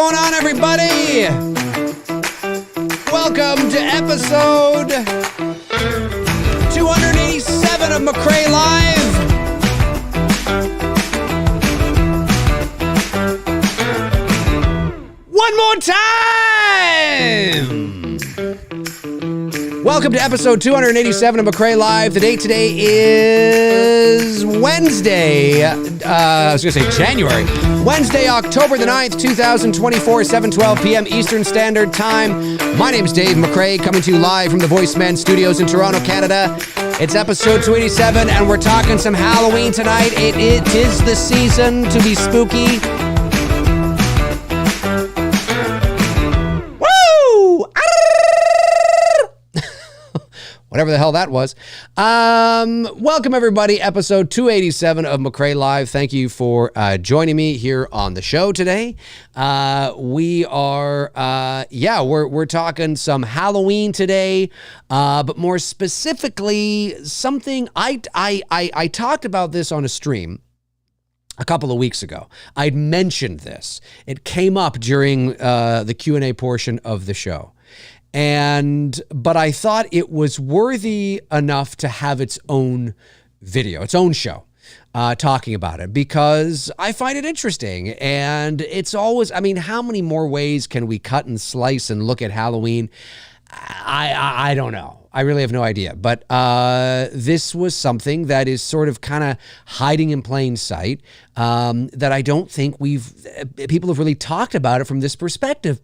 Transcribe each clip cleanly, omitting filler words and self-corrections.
going on, everybody? Welcome to episode 287 of McRae Live. One more time! Welcome to episode 287 of McRae Live. The date today is Wednesday. I was going to say January. Wednesday, October the 9th, 2024, 7:12 p.m. Eastern Standard Time. My name is Dave McRae, coming to you live from the Voiceman Studios in Toronto, Canada. It's episode 287, and we're talking some Halloween tonight. It is the season to be spooky. Whatever the hell that was. Welcome, everybody. Episode 287 of McRae Live. Thank you for joining me here on the show today. We're talking some Halloween today, but more specifically, something I talked about this on a stream a couple of weeks ago. I'd mentioned this. It came up during the Q&A portion of the show. But I thought it was worthy enough to have its own video, its own show, talking about it, because I find it interesting. And it's always, how many more ways can we cut and slice and look at Halloween? I don't know. I really have no idea. But this was something that is sort of kind of hiding in plain sight, that I don't think people have really talked about it from this perspective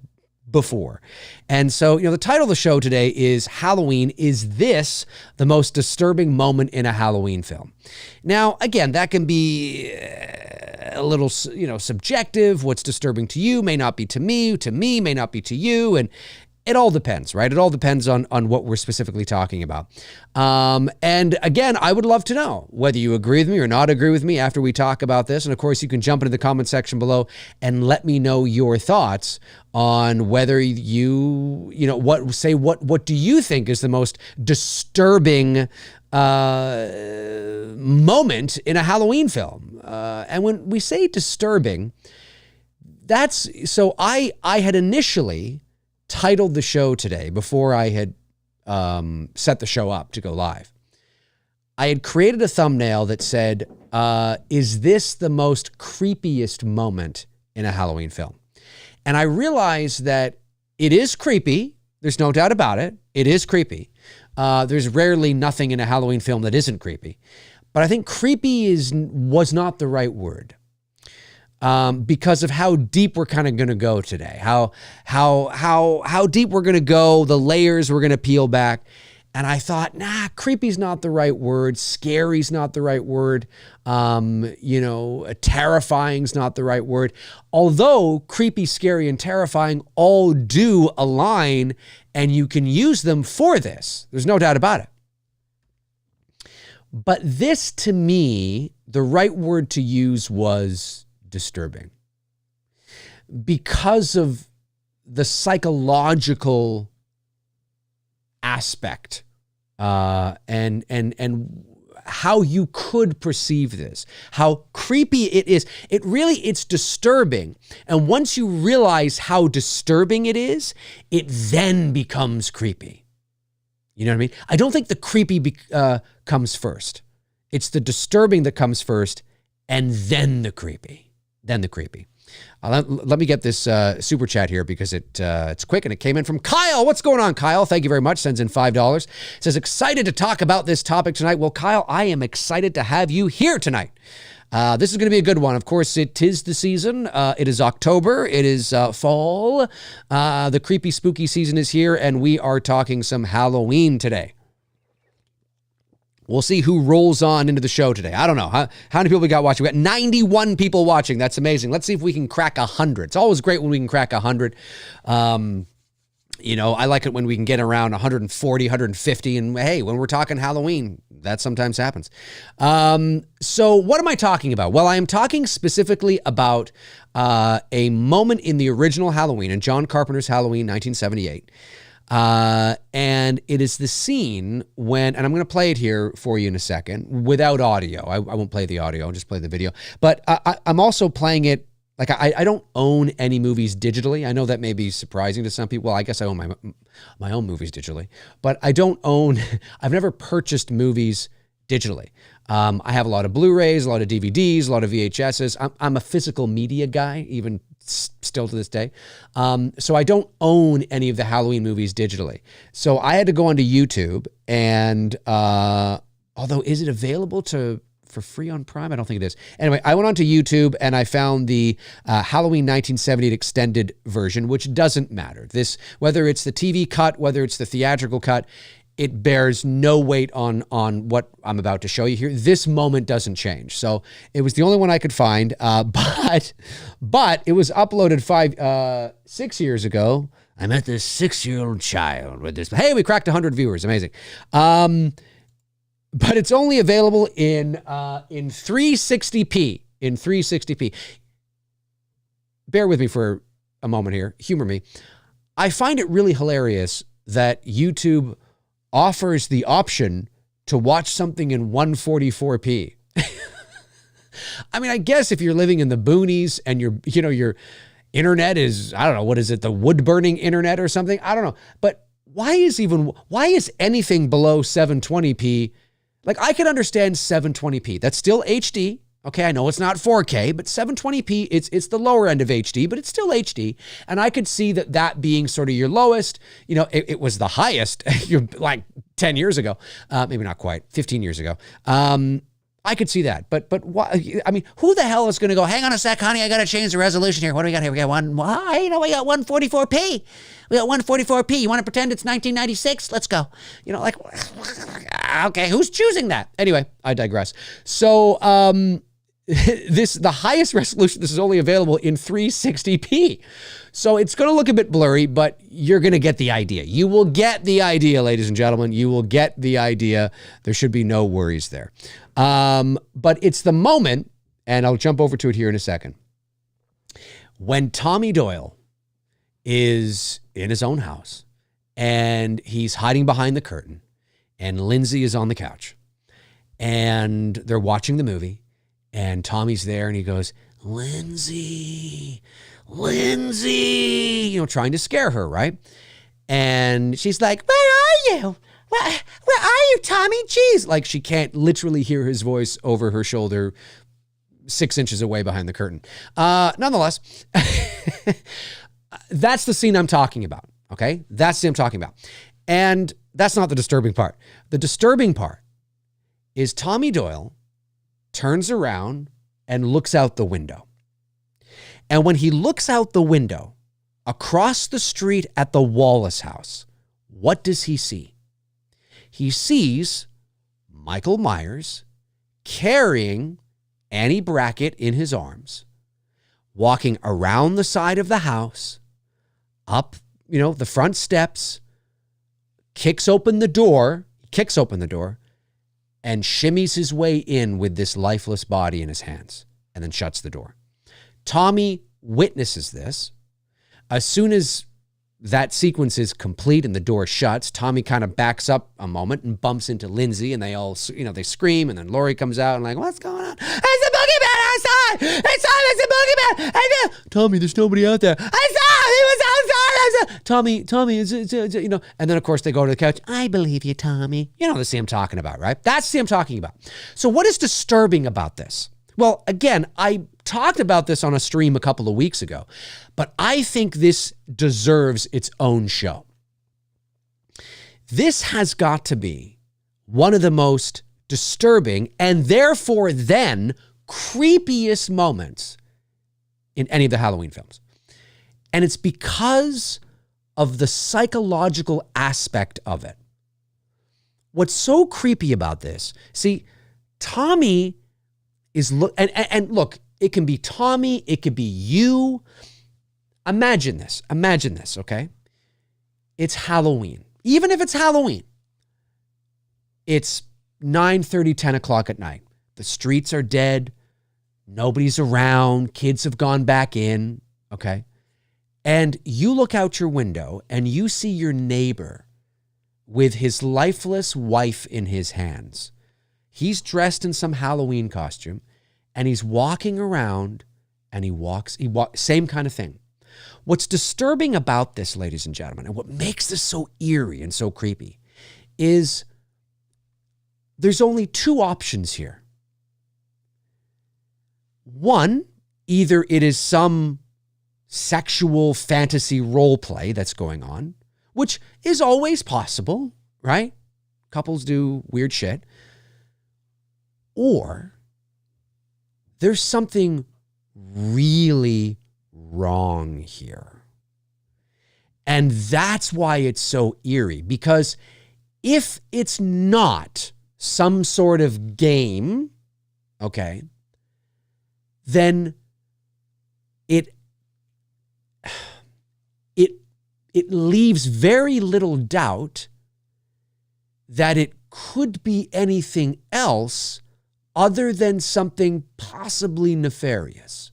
before. And so, the title of the show today is Halloween. Is this the most disturbing moment in a Halloween film? Now, again, that can be a little, subjective. What's disturbing to you may not be to me may not be to you. And it all depends, right? It all depends on what we're specifically talking about. And again, I would love to know whether you agree with me or not agree with me after we talk about this. And of course, you can jump into the comment section below and let me know your thoughts on whether what do you think is the most disturbing moment in a Halloween film? And when we say disturbing, I had initially titled the show today, before I had set the show up to go live, I had created a thumbnail that said, is this the most creepiest moment in a Halloween film? And I realized that it is creepy. There's no doubt about it. It is creepy. There's rarely nothing in a Halloween film that isn't creepy. But I think creepy was not the right word. Because of how deep we're kind of going to go today, how deep we're going to go, the layers we're going to peel back. And I thought, creepy's not the right word. Scary's not the right word. Terrifying's not the right word. Although creepy, scary, and terrifying all do align, and you can use them for this. There's no doubt about it. But this, to me, the right word to use was disturbing, because of the psychological aspect and how you could perceive this, how creepy it is. It's disturbing. And once you realize how disturbing it is, it then becomes creepy. You know what I mean? I don't think the creepy comes first. It's the disturbing that comes first, and then the creepy. Let me get this super chat here, because it's quick, and it came in from Kyle. What's going on, Kyle? Thank you very much. Sends in $5. Says, excited to talk about this topic tonight. Well, Kyle, I am excited to have you here tonight. This is going to be a good one. Of course, it is the season. It is October. It is fall. The creepy, spooky season is here, and we are talking some Halloween today. We'll see who rolls on into the show today. I don't know. How many people we got watching? We got 91 people watching. That's amazing. Let's see if we can crack 100. It's always great when we can crack 100. I like it when we can get around 140, 150. And hey, when we're talking Halloween, that sometimes happens. So what am I talking about? Well, I am talking specifically about a moment in the original Halloween, in John Carpenter's Halloween, 1978. And it is the scene when, and I'm going to play it here for you in a second without audio. I won't play the audio. I'll just play the video. But I'm also playing it Like I don't own any movies digitally. I know that may be surprising to some people. Well, I guess I own my own movies digitally, but I don't own, I've never purchased movies digitally. I have a lot of Blu-rays, a lot of DVDs, a lot of VHSs. I'm a physical media guy, even still to this day. So I don't own any of the Halloween movies digitally. So I had to go onto YouTube and, although is it available for free on Prime? I don't think it is. Anyway, I went onto YouTube and I found the Halloween 1978 extended version, which doesn't matter. This, whether it's the TV cut, whether it's the theatrical cut, it bears no weight on what I'm about to show you here. This moment doesn't change. So it was the only one I could find, but it was uploaded 6 years ago. I met this 6-year-old child with this. Hey, we cracked 100 viewers. Amazing. But it's only available in 360p. In 360p. Bear with me for a moment here. Humor me. I find it really hilarious that YouTube offers the option to watch something in 144p. I mean, I guess if you're living in the boonies and your internet is, I don't know, what is it, the wood burning internet or something? I don't know. But why is anything below 720p? Like, I could understand 720p. That's still HD. Okay, I know it's not 4K, but 720p, it's the lower end of HD, but it's still HD. And I could see that being sort of your lowest. You know, it was the highest like 10 years ago. Maybe not quite, 15 years ago. I could see that. But why? I mean, who the hell is going to go, hang on a sec, honey, I got to change the resolution here. What do we got here? We got we got 144p. We got 144p. You want to pretend it's 1996? Let's go. You know, like, okay, who's choosing that? Anyway, I digress. So, the highest resolution, this is only available in 360p. So it's going to look a bit blurry, but you're going to get the idea. You will get the idea, ladies and gentlemen. You will get the idea. There should be no worries there. But it's the moment, and I'll jump over to it here in a second, when Tommy Doyle is in his own house and he's hiding behind the curtain and Lindsay is on the couch and they're watching the movie. And Tommy's there and he goes, Lindsay, you know, trying to scare her, right? And she's like, where are you? Where are you, Tommy? Jeez. Like, she can't literally hear his voice over her shoulder 6 inches away behind the curtain. Nonetheless, that's the scene I'm talking about, okay? That's the scene I'm talking about. And that's not the disturbing part. The disturbing part is Tommy Doyle turns around and looks out the window. And when he looks out the window across the street at the Wallace house, what does he see? He sees Michael Myers carrying Annie Brackett in his arms, walking around the side of the house, up, the front steps, kicks open the door, and shimmies his way in with this lifeless body in his hands, and then shuts the door. Tommy witnesses this. As soon as that sequence is complete and the door shuts, Tommy kind of backs up a moment and bumps into Lindsay, and they all, they scream, and then Laurie comes out and like, what's going on? It's a boogeyman outside! It's a boogeyman! Tommy, there's nobody out there. I saw him! He was outside! Tommy, and then of course they go to the couch. I believe you, Tommy. You know the scene I'm talking about, right? That's the scene I'm talking about. So what is disturbing about this? Well, again, I talked about this on a stream a couple of weeks ago, but I think this deserves its own show. This has got to be one of the most disturbing and therefore then creepiest moments in any of the Halloween films. And it's because of the psychological aspect of it. What's so creepy about this, see, Tommy is, look, it can be Tommy, it could be you. Imagine this, okay? It's Halloween. Even if it's Halloween, it's 9:30, 10 o'clock at night. The streets are dead. Nobody's around. Kids have gone back in, okay? And you look out your window and you see your neighbor with his lifeless wife in his hands. He's dressed in some Halloween costume and he's walking around and he walks, same kind of thing. What's disturbing about this, ladies and gentlemen, and what makes this so eerie and so creepy is there's only two options here. One, either it is some sexual fantasy role play that's going on, which is always possible, right? Couples do weird shit. Or there's something really wrong here. And that's why it's so eerie, because if it's not some sort of game, okay, then it leaves very little doubt that it could be anything else other than something possibly nefarious.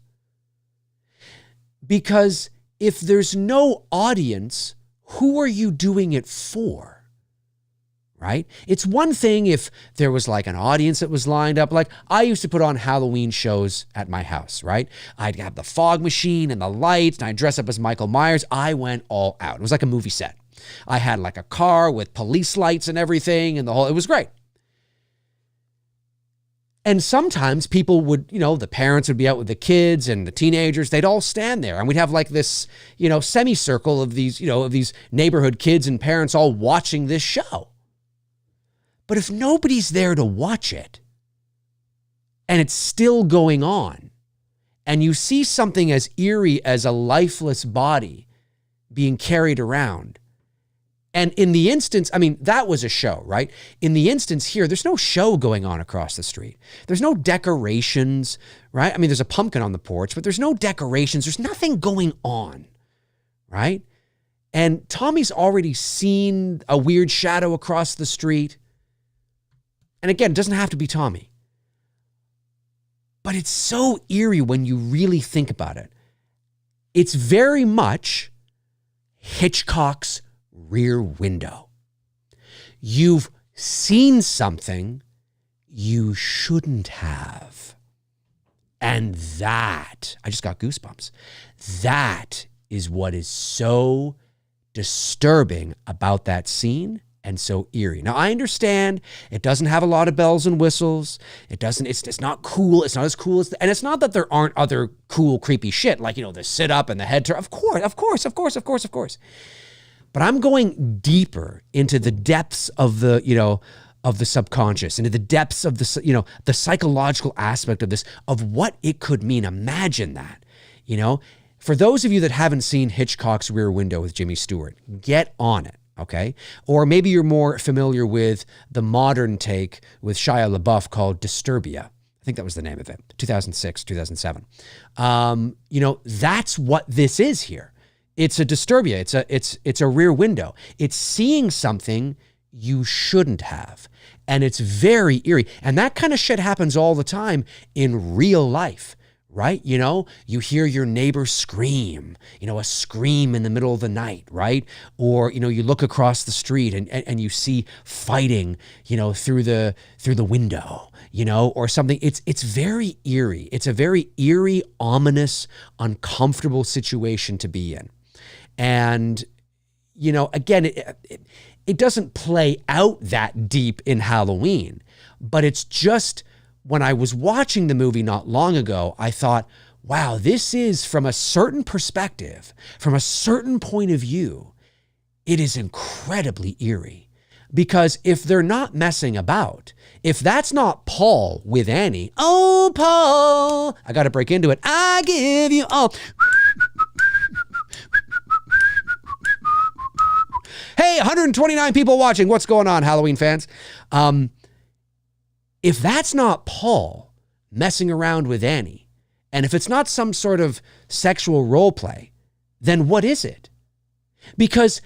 Because if there's no audience, who are you doing it for? Right? It's one thing if there was like an audience that was lined up. Like I used to put on Halloween shows at my house, right? I'd have the fog machine and the lights, and I'd dress up as Michael Myers. I went all out. It was like a movie set. I had like a car with police lights and everything, and it was great. And sometimes people would, the parents would be out with the kids and the teenagers. They'd all stand there, and we'd have like this, semicircle of these, of these neighborhood kids and parents all watching this show. But if nobody's there to watch it, and it's still going on, and you see something as eerie as a lifeless body being carried around, and in the instance, that was a show, right? In the instance here, there's no show going on across the street. There's no decorations, right? There's a pumpkin on the porch, but there's no decorations. There's nothing going on, right? And Tommy's already seen a weird shadow across the street. And again, it doesn't have to be Tommy. But it's so eerie when you really think about it. It's very much Hitchcock's Rear Window. You've seen something you shouldn't have. And that, I just got goosebumps. That is what is so disturbing about that scene and so eerie. Now, I understand it doesn't have a lot of bells and whistles. It's not cool. It's not as cool as, and it's not that there aren't other cool, creepy shit, like, the sit up and the head turn. Of course. But I'm going deeper into the depths of the, of the subconscious, into the depths of the, the psychological aspect of this, of what it could mean. Imagine that, For those of you that haven't seen Hitchcock's Rear Window with Jimmy Stewart, get on it. Okay. Or maybe you're more familiar with the modern take with Shia LaBeouf called Disturbia. I think that was the name of it. 2006, 2007. That's what this is here. It's a Disturbia. It's a rear window. It's seeing something you shouldn't have. And it's very eerie. And that kind of shit happens all the time in real life. Right? You hear your neighbor scream, a scream in the middle of the night, right? Or, you look across the street and you see fighting, through the window, or something. It's very eerie. It's a very eerie, ominous, uncomfortable situation to be in. And, again, it doesn't play out that deep in Halloween, but it's just, when I was watching the movie not long ago, I thought, wow, this is, from a certain perspective, from a certain point of view, it is incredibly eerie. Because if they're not messing about, if that's not Paul with Annie, oh, Paul, I got to break into it. I give you all. Hey, 129 people watching. What's going on, Halloween fans? If that's not Paul messing around with Annie, and if it's not some sort of sexual role play, then what is it? Because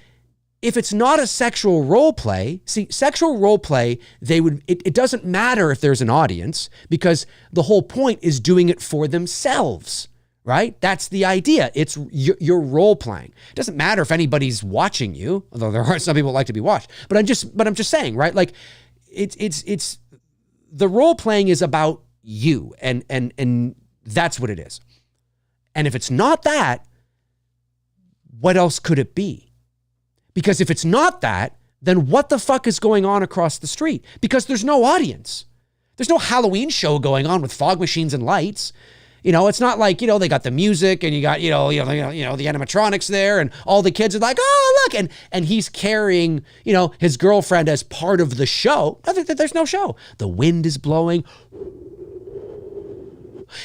if it's not a sexual role play, see, sexual role play, it doesn't matter if there's an audience, because the whole point is doing it for themselves, right? That's the idea. It's you're role playing. It doesn't matter if anybody's watching you, although there are some people who like to be watched. But I'm just saying, right? Like it's the role playing is about you, and that's what it is. And if it's not that, what else could it be? Because if it's not that, then what the fuck is going on across the street? Because there's no audience. There's no Halloween show going on with fog machines and lights. You know, it's not like, you know, they got the music and you got, the animatronics there and all the kids are like, oh, look. And he's carrying, his girlfriend as part of the show. There's no show. The wind is blowing.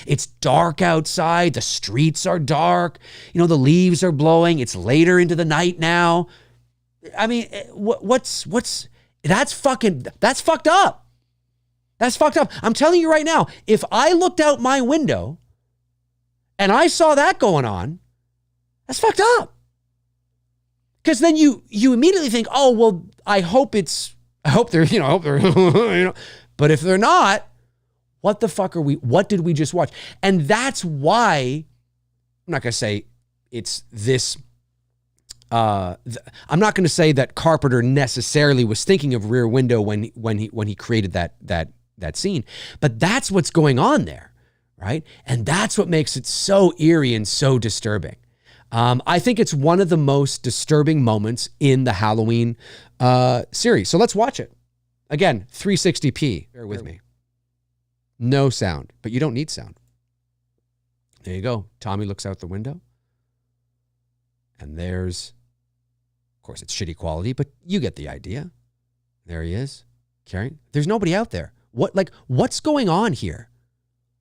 It's dark outside. The streets are dark. The leaves are blowing. It's later into the night now. I mean, that's fucked up. That's fucked up. I'm telling you right now, if I looked out my window and I saw that going on, that's fucked up. Because then you immediately think, oh, well, I hope they're, but if they're not, what did we just watch? And that's why, I'm not going to say it's this, I'm not going to say that Carpenter necessarily was thinking of Rear Window when he created that scene, but that's what's going on there, right? And that's what makes it so eerie and so disturbing. I think it's one of the most disturbing moments in the Halloween series. So let's watch it. Again, 360p, bear with me. No sound, but you don't need sound. There you go. Tommy looks out the window. And there's, of course, it's shitty quality, but you get the idea. There he is, carrying. There's nobody out there. What's going on here?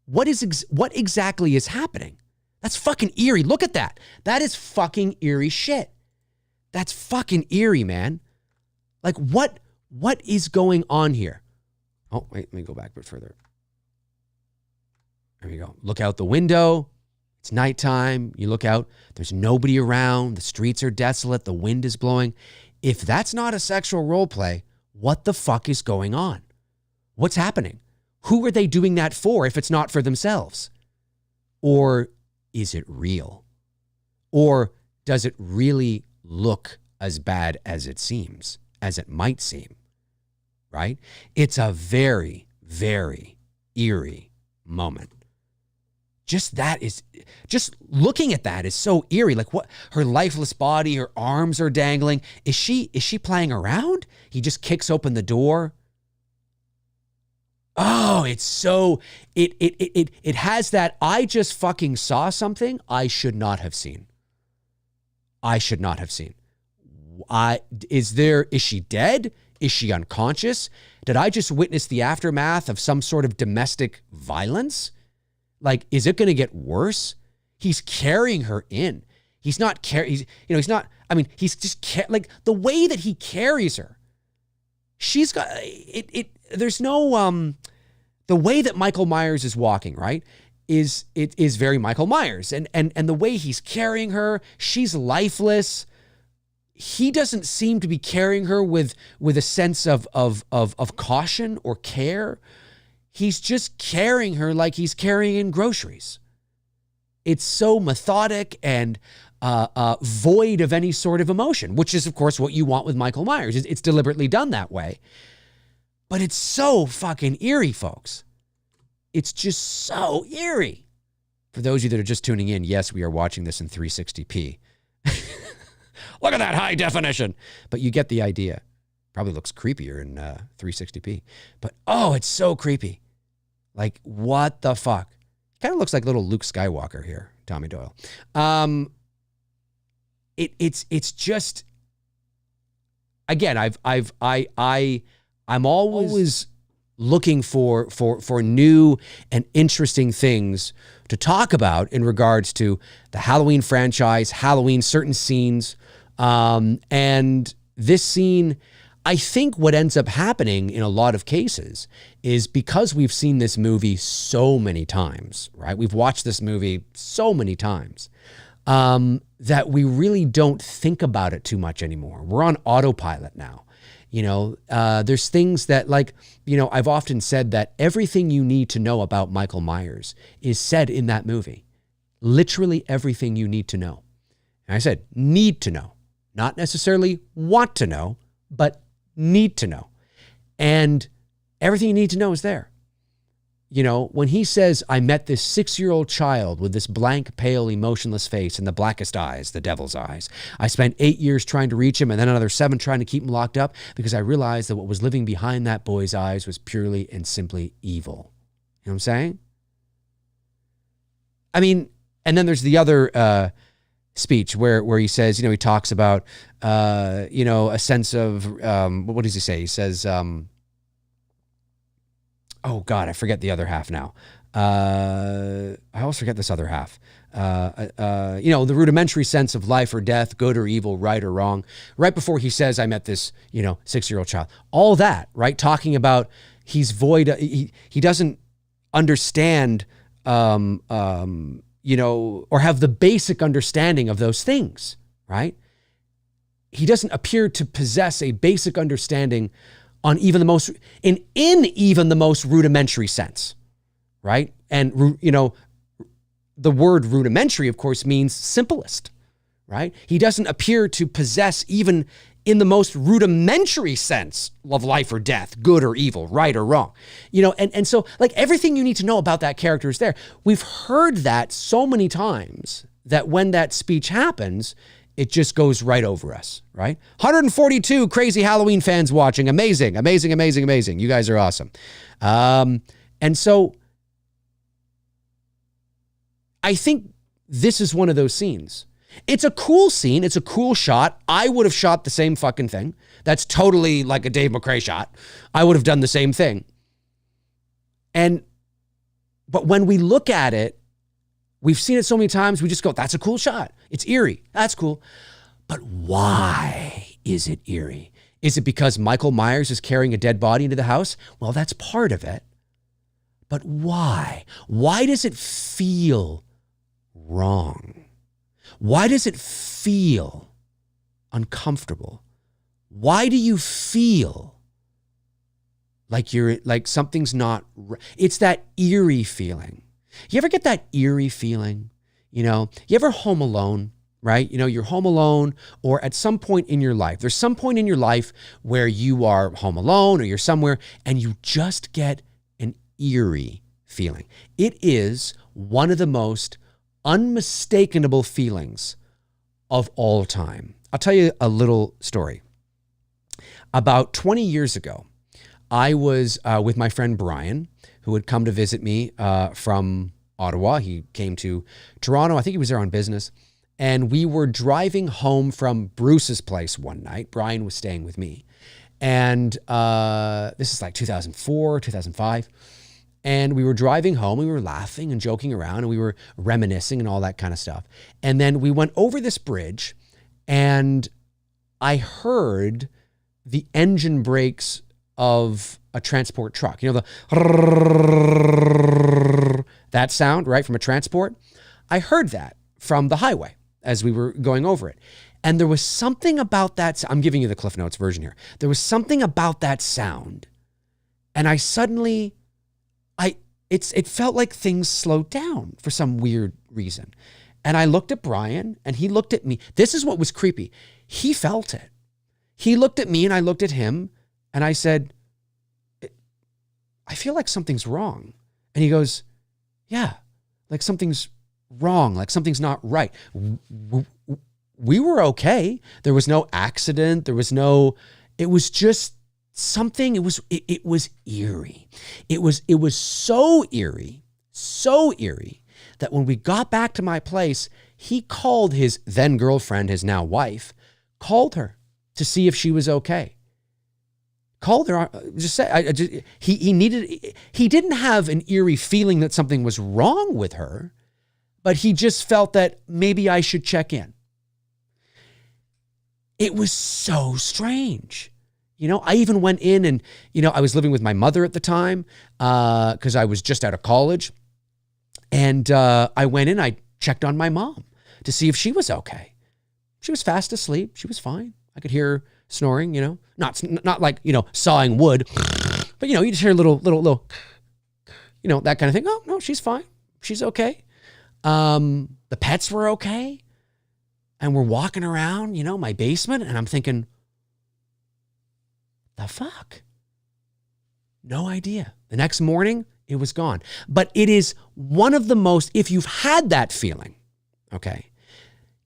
What exactly is happening? That's fucking eerie. Look at that. That is fucking eerie shit. That's fucking eerie, man. What is going on here? Oh, wait, let me go back a bit further. There you go. Look out the window. It's nighttime. You look out. There's nobody around. The streets are desolate. The wind is blowing. If that's not a sexual role play, what the fuck is going on? What's happening? Who are they doing that for if it's not for themselves? Or is it real? Or does it really look as bad as it seems, as it might seem? Right? It's a very, very eerie moment. Just looking at that is so eerie. Like, what? Her lifeless body, her arms are dangling. Is she playing around? He just kicks open the door. Oh, it's so, it has that, I just fucking saw something I should not have seen. Is she dead? Is she unconscious? Did I just witness the aftermath of some sort of domestic violence? Is it going to get worse? He's carrying her in. He's not he's just the way that he carries her. She's got there's no, the way that Michael Myers is walking, right, is very Michael Myers. And the way he's carrying her, she's lifeless. He doesn't seem to be carrying her with a sense of caution or care. He's just carrying her like he's carrying groceries. It's so methodic and void of any sort of emotion, which is, of course, what you want with Michael Myers. It's deliberately done that way. But it's so fucking eerie, folks. It's just so eerie. For those of you that are just tuning in, yes, we are watching this in 360p. Look at that high definition. But you get the idea. Probably looks creepier in 360p. But, oh, it's so creepy. What the fuck? Kind of looks like little Luke Skywalker here, Tommy Doyle. It's just, again, I'm always looking for new and interesting things to talk about in regards to the Halloween franchise, Halloween, certain scenes. And this scene, I think what ends up happening in a lot of cases is because we've seen this movie so many times, right? We've watched this movie so many times that we really don't think about it too much anymore. We're on autopilot now. There's things that, I've often said that everything you need to know about Michael Myers is said in that movie. Literally everything you need to know. And I said, need to know, not necessarily want to know, but need to know. And everything you need to know is there. You know, when he says, I met this 6-year-old child with this blank, pale, emotionless face and the blackest eyes, the devil's eyes. I spent 8 years trying to reach him and then another 7 trying to keep him locked up because I realized that what was living behind that boy's eyes was purely and simply evil. You know what I'm saying? I mean, and then there's the other speech where he says, you know, he talks about, you know, a sense of, what does he say? He says, oh God, I forget the other half now. I always forget this other half. You know, the rudimentary sense of life or death, good or evil, right or wrong. Right before he says, I met this, you know, 6-year-old child. All that, right? Talking about he's void. He doesn't understand, you know, or have the basic understanding of those things, right? He doesn't appear to possess a basic understanding on even the most, in even the most rudimentary sense, right? And, you know, the word rudimentary, of course, means simplest, right? He doesn't appear to possess even in the most rudimentary sense of life or death, good or evil, right or wrong. You know, and so like everything you need to know about that character is there. We've heard that so many times that when that speech happens, it just goes right over us, right? 142 crazy Halloween fans watching. Amazing, amazing, amazing, amazing. You guys are awesome. And so I think this is one of those scenes. It's a cool scene. It's a cool shot. I would have shot the same fucking thing. That's totally like a Dave McRae shot. I would have done the same thing. But when we look at it, we've seen it so many times, we just go, that's a cool shot. It's eerie. That's cool. But why is it eerie? Is it because Michael Myers is carrying a dead body into the house? Well, that's part of it. But why? Why does it feel wrong? Why does it feel uncomfortable? Why do you feel like something's not right? It's that eerie feeling. You ever get that eerie feeling? You know, you ever home alone, right? You know, you're home alone, or at some point in your life, there's some point in your life where you are home alone or you're somewhere and you just get an eerie feeling. It is one of the most unmistakable feelings of all time. I'll tell you a little story. About 20 years ago, I was with my friend Brian, who had come to visit me from Ottawa. He came to Toronto. I think he was there on business. And we were driving home from Bruce's place one night. Brian was staying with me. And this is like 2004, 2005. And we were driving home. We were laughing and joking around, and we were reminiscing and all that kind of stuff. And then we went over this bridge, and I heard the engine brakes of a transport truck. You know, that sound, right, from a transport? I heard that from the highway as we were going over it. And there was something about that. I'm giving you the Cliff Notes version here. There was something about that sound. And I suddenly, it felt like things slowed down for some weird reason. And I looked at Brian and he looked at me. This is what was creepy. He felt it. He looked at me and I looked at him and I said, I feel like something's wrong. And he goes, yeah, like something's wrong, like something's not right. We were okay. There was no accident. There was no, it was just something. It was eerie. It was so eerie that when we got back to my place, he called his then girlfriend, his now wife, called her to see if she was okay. Called her, just said, he didn't have an eerie feeling that something was wrong with her, but he just felt that maybe I should check in. It was so strange. You know, I even went in and, you know, I was living with my mother at the time because I was just out of college. And I went in, I checked on my mom to see if she was okay. She was fast asleep. She was fine. I could hear her snoring, you know, not like, you know, sawing wood, but, you know, you just hear a little, you know, that kind of thing. Oh, no, she's fine. She's okay. The pets were okay. And we're walking around, you know, my basement, and I'm thinking, the fuck? No idea. The next morning, It was gone. But it is one of the most, if you've had that feeling, okay,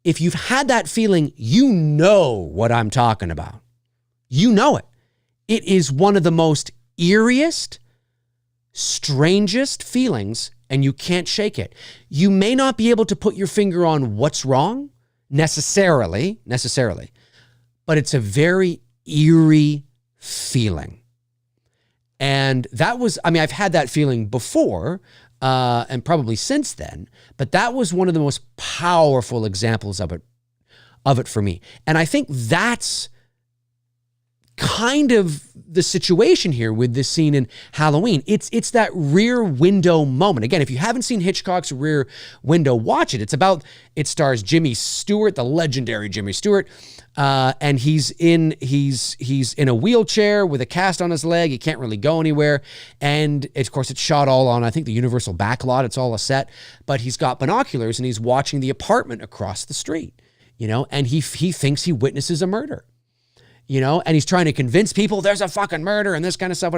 if you've had that feeling, you know what I'm talking about. You know it. It is one of the most eeriest, strangest feelings, and you can't shake it. You may not be able to put your finger on what's wrong necessarily, but it's a very eerie feeling. And that was, I mean, I've had that feeling before, and probably since then, but that was one of the most powerful examples of it for me. And I think that's kind of the situation here with this scene in Halloween. It's that Rear Window moment. Again, if you haven't seen Hitchcock's Rear Window, watch it. It stars Jimmy Stewart, the legendary Jimmy Stewart, and he's in a wheelchair with a cast on his leg. He can't really go anywhere, and of course it's shot all on, I think, the Universal backlot. It's all a set, but he's got binoculars and he's watching the apartment across the street, and he thinks he witnesses a murder. And he's trying to convince people there's a fucking murder and this kind of stuff.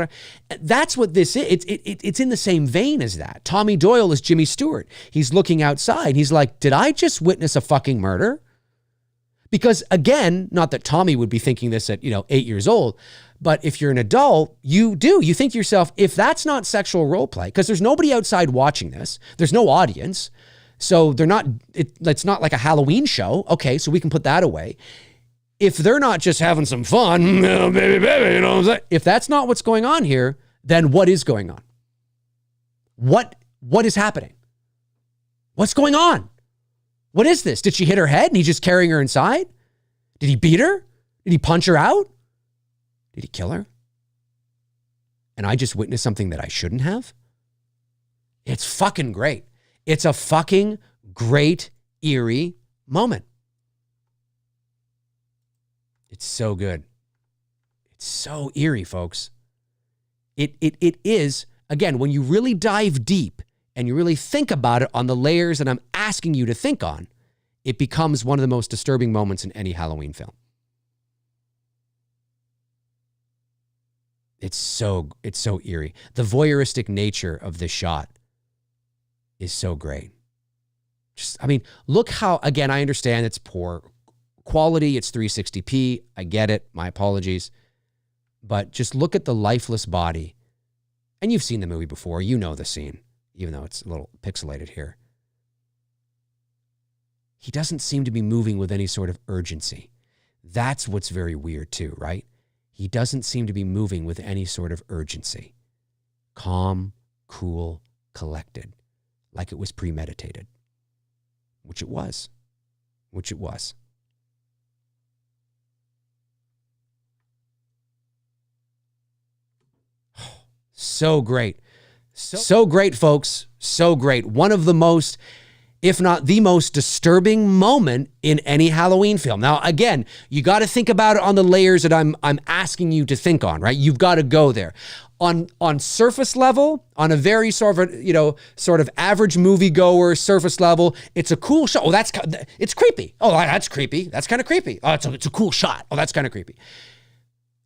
That's what this is. It's in the same vein as that. Tommy Doyle is Jimmy Stewart. He's looking outside. He's like, did I just witness a fucking murder? Because again, not that Tommy would be thinking this at, 8 years old, but if you're an adult, you think to yourself, if that's not sexual role play, because there's nobody outside watching this, there's no audience. So it's not like a Halloween show. Okay, so we can put that away. If they're not just having some fun, baby, if that's not what's going on here, then what is going on? What is happening? What's going on? What is this? Did she hit her head and he's just carrying her inside? Did he beat her? Did he punch her out? Did he kill her? And I just witnessed something that I shouldn't have? It's fucking great. It's a fucking great, eerie moment. It's so good. It's so eerie, folks. It is, again, when you really dive deep and you really think about it on the layers that I'm asking you to think on, it becomes one of the most disturbing moments in any Halloween film. It's so eerie. The voyeuristic nature of this shot is so great. Look how, again, I understand it's poor quality, it's 360p. I get it. My apologies. But just look at the lifeless body. And you've seen the movie before. You know the scene, even though it's a little pixelated here. He doesn't seem to be moving with any sort of urgency. That's what's very weird too, right? He doesn't seem to be moving with any sort of urgency. Calm, cool, collected, like it was premeditated, which it was. So great. So great, folks. So great. One of the most, if not the most disturbing moment in any Halloween film. Now, again, you got to think about it on the layers that I'm asking you to think on, right? You've got to go there. On surface level, on a very sort of average moviegoer surface level, it's a cool shot. Oh, it's creepy. Oh, that's creepy. That's kind of creepy. Oh, it's a cool shot. Oh, that's kind of creepy.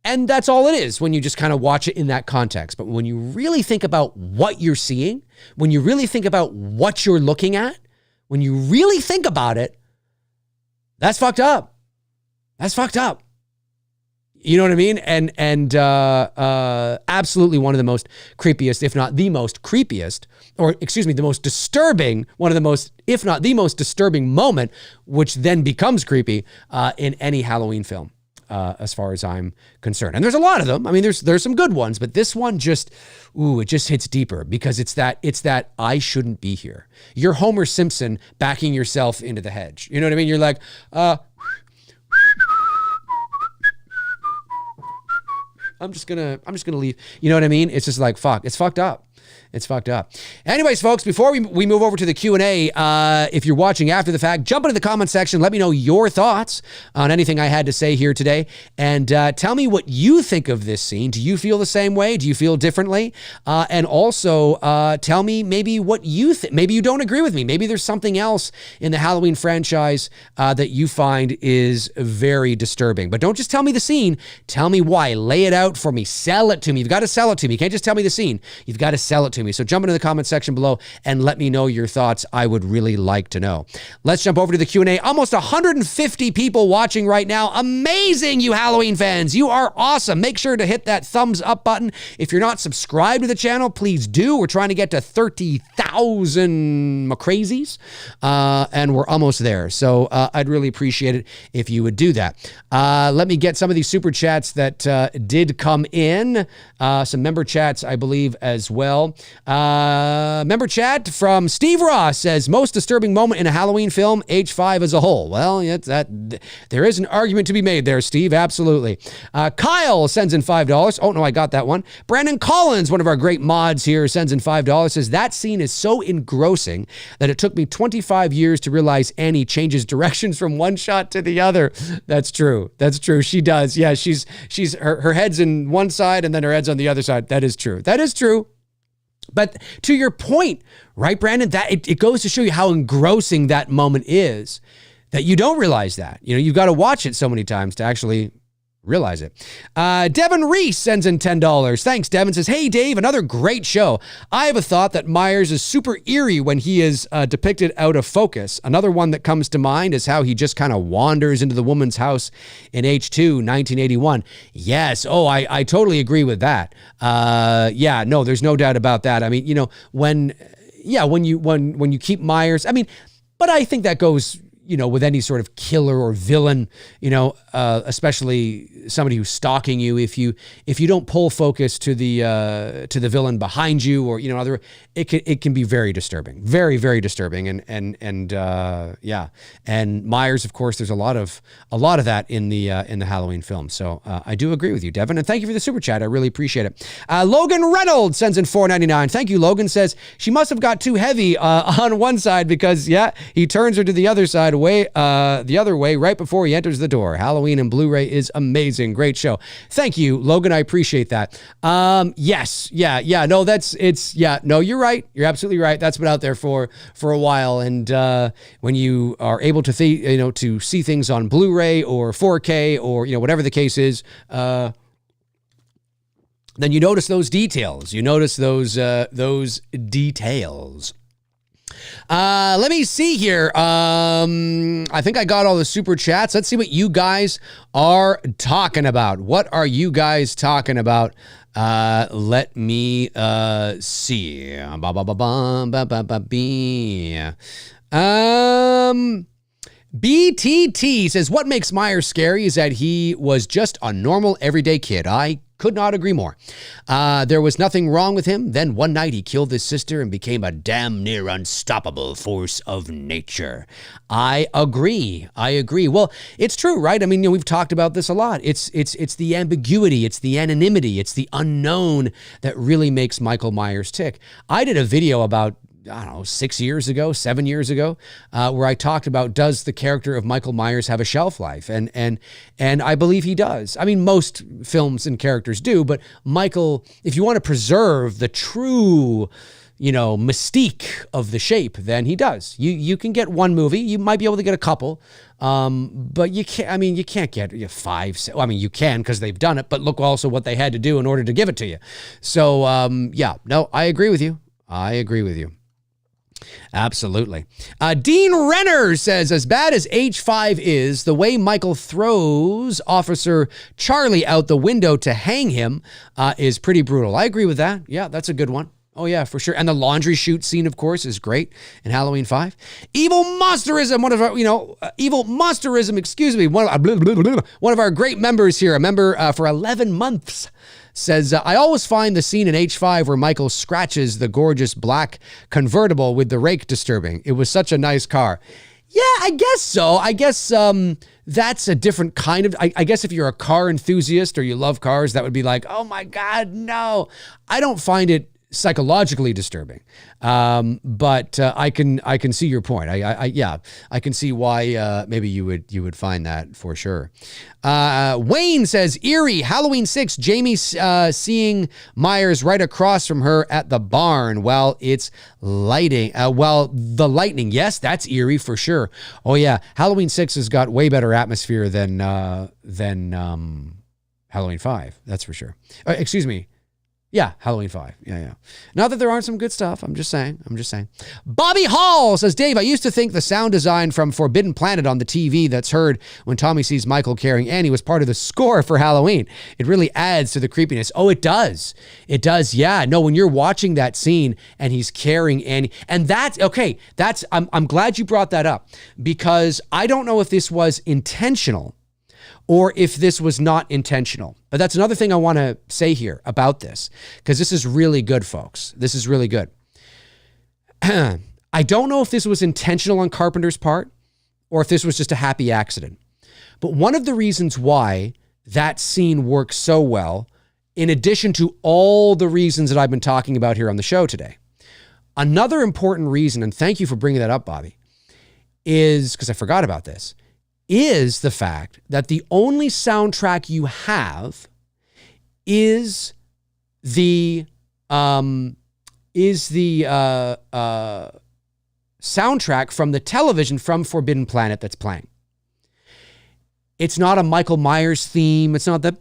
And that's all it is when you just kind of watch it in that context. But when you really think about what you're seeing, when you really think about what you're looking at, when you really think about it, that's fucked up. That's fucked up. You know what I mean? And absolutely one of the most creepiest, if not the most creepiest, the most disturbing, one of the most, if not the most disturbing moment, which then becomes creepy in any Halloween film. As far as I'm concerned. And there's a lot of them. I mean, there's some good ones, but this one it just hits deeper because it's that I shouldn't be here. You're Homer Simpson backing yourself into the hedge. You know what I mean? You're like, I'm just gonna leave. You know what I mean? It's just like, fuck, it's fucked up. It's fucked up. Anyways, folks, before we move over to the Q&A, if you're watching after the fact, jump into the comment section. Let me know your thoughts on anything I had to say here today. And tell me what you think of this scene. Do you feel the same way? Do you feel differently? And also tell me maybe what you think. Maybe you don't agree with me. Maybe there's something else in the Halloween franchise that you find is very disturbing. But don't just tell me the scene. Tell me why. Lay it out for me. Sell it to me. You've got to sell it to me. You can't just tell me the scene. You've got to sell tell it to me. So jump into the comment section below and let me know your thoughts. I would really like to know. Let's jump over to the Q&A. Almost 150 people watching right now. Amazing, you Halloween fans. You are awesome. Make sure to hit that thumbs up button. If you're not subscribed to the channel, please do. We're trying to get to 30,000 McRae's, and we're almost there. So I'd really appreciate it if you would do that. Let me get some of these super chats that did come in. Some member chats, I believe, as well. Member chat from Steve Ross says, most disturbing moment in a Halloween film, H5 as a whole. Well, there is an argument to be made there, Steve. Absolutely. Kyle sends in $5. Oh, no, I got that one. Brandon Collins, one of our great mods here, sends in $5, says, that scene is so engrossing that it took me 25 years to realize Annie changes directions from one shot to the other. That's true. That's true. She does. Yeah, her head's in one side and then her head's on the other side. That is true. That is true. But to your point, right, Brandon, that it goes to show you how engrossing that moment is, that you don't realize that. You know, you've got to watch it so many times to actually realize it. Devin Reese sends in $10. Thanks, Devin. Says, hey, Dave, another great show. I have a thought that Myers is super eerie when he is depicted out of focus. Another one that comes to mind is how he just kind of wanders into the woman's house in H2, 1981. Yes. Oh, I totally agree with that. Yeah, no, there's no doubt about that. I mean, you know, when you keep Myers, I mean, but I think that goes, you know, with any sort of killer or villain, you know, especially somebody who's stalking you, if you don't pull focus to the villain behind you, or, you know, it can be very disturbing, very, very disturbing. And yeah. And Myers, of course, there's a lot of that in the Halloween film. So I do agree with you, Devin, and thank you for the super chat. I really appreciate it. Logan Reynolds sends in $4.99. Thank you, Logan. Says she must have got too heavy on one side because, yeah, he turns her to the other side the other way right before he enters the door. Halloween and Blu-ray is amazing. Great show. Thank you, Logan. I appreciate that. Yes. Yeah. No, no, you're right. You're absolutely right. That's been out there for a while. And when you are able to to see things on Blu-ray or 4K or, you know, whatever the case is, then you notice those details. You notice those details. Let me see here. I think I got all the super chats. Let's see what you guys are talking about. What are you guys talking about? Let me see. BTT says, what makes Myers scary is that he was just a normal everyday kid. I could not agree more. There was nothing wrong with him. Then one night he killed his sister and became a damn near unstoppable force of nature. I agree. Well, it's true, right? I mean, you know, we've talked about this a lot. It's the ambiguity, it's the anonymity, it's the unknown that really makes Michael Myers tick. I did a video about, I don't know, 7 years ago, where I talked about, does the character of Michael Myers have a shelf life? And I believe he does. I mean, most films and characters do, but Michael, if you want to preserve the true, you know, mystique of the shape, then he does. You can get one movie, you might be able to get a couple, but you can't, I mean, you can't get 5, I mean, you can because they've done it, but look also what they had to do in order to give it to you. So, yeah, no, I agree with you. Absolutely. Dean Renner says, as bad as H5 is, the way Michael throws Officer Charlie out the window to hang him is pretty brutal. I agree with that. Yeah, that's a good one. Oh, yeah, for sure. And the laundry chute scene, of course, is great in Halloween 5. Evil Monsterism, one of our great members here, a member for 11 months, says, I always find the scene in H5 where Michael scratches the gorgeous black convertible with the rake disturbing. It was such a nice car. Yeah, I guess so. I guess that's a different kind of, I guess if you're a car enthusiast or you love cars, that would be like, oh my God, no. I don't find it psychologically disturbing. But I can see your point. I can see why maybe you would find that for sure. Wayne says, eerie, Halloween 6, Jamie seeing Myers right across from her at the barn while it's lighting. The lightning. Yes, that's eerie for sure. Oh yeah. Halloween 6 has got way better atmosphere than Halloween 5. That's for sure. Excuse me. Yeah, Halloween 5. Yeah. Not that there aren't some good stuff. I'm just saying. Bobby Hall says, Dave, I used to think the sound design from Forbidden Planet on the TV that's heard when Tommy sees Michael carrying Annie was part of the score for Halloween. It really adds to the creepiness. Oh, it does. It does. Yeah. No, when you're watching that scene and he's carrying Annie, and I'm glad you brought that up, because I don't know if this was intentional or if this was not intentional. But that's another thing I want to say here about this, because this is really good, folks. This is really good. I don't know if this was intentional on Carpenter's part or if this was just a happy accident. But one of the reasons why that scene works so well, in addition to all the reasons that I've been talking about here on the show today, another important reason, and thank you for bringing that up, Bobby, is, because I forgot about this, is the fact that the only soundtrack you have is the soundtrack from the television from Forbidden Planet that's playing. It's not a Michael Myers theme. It's not the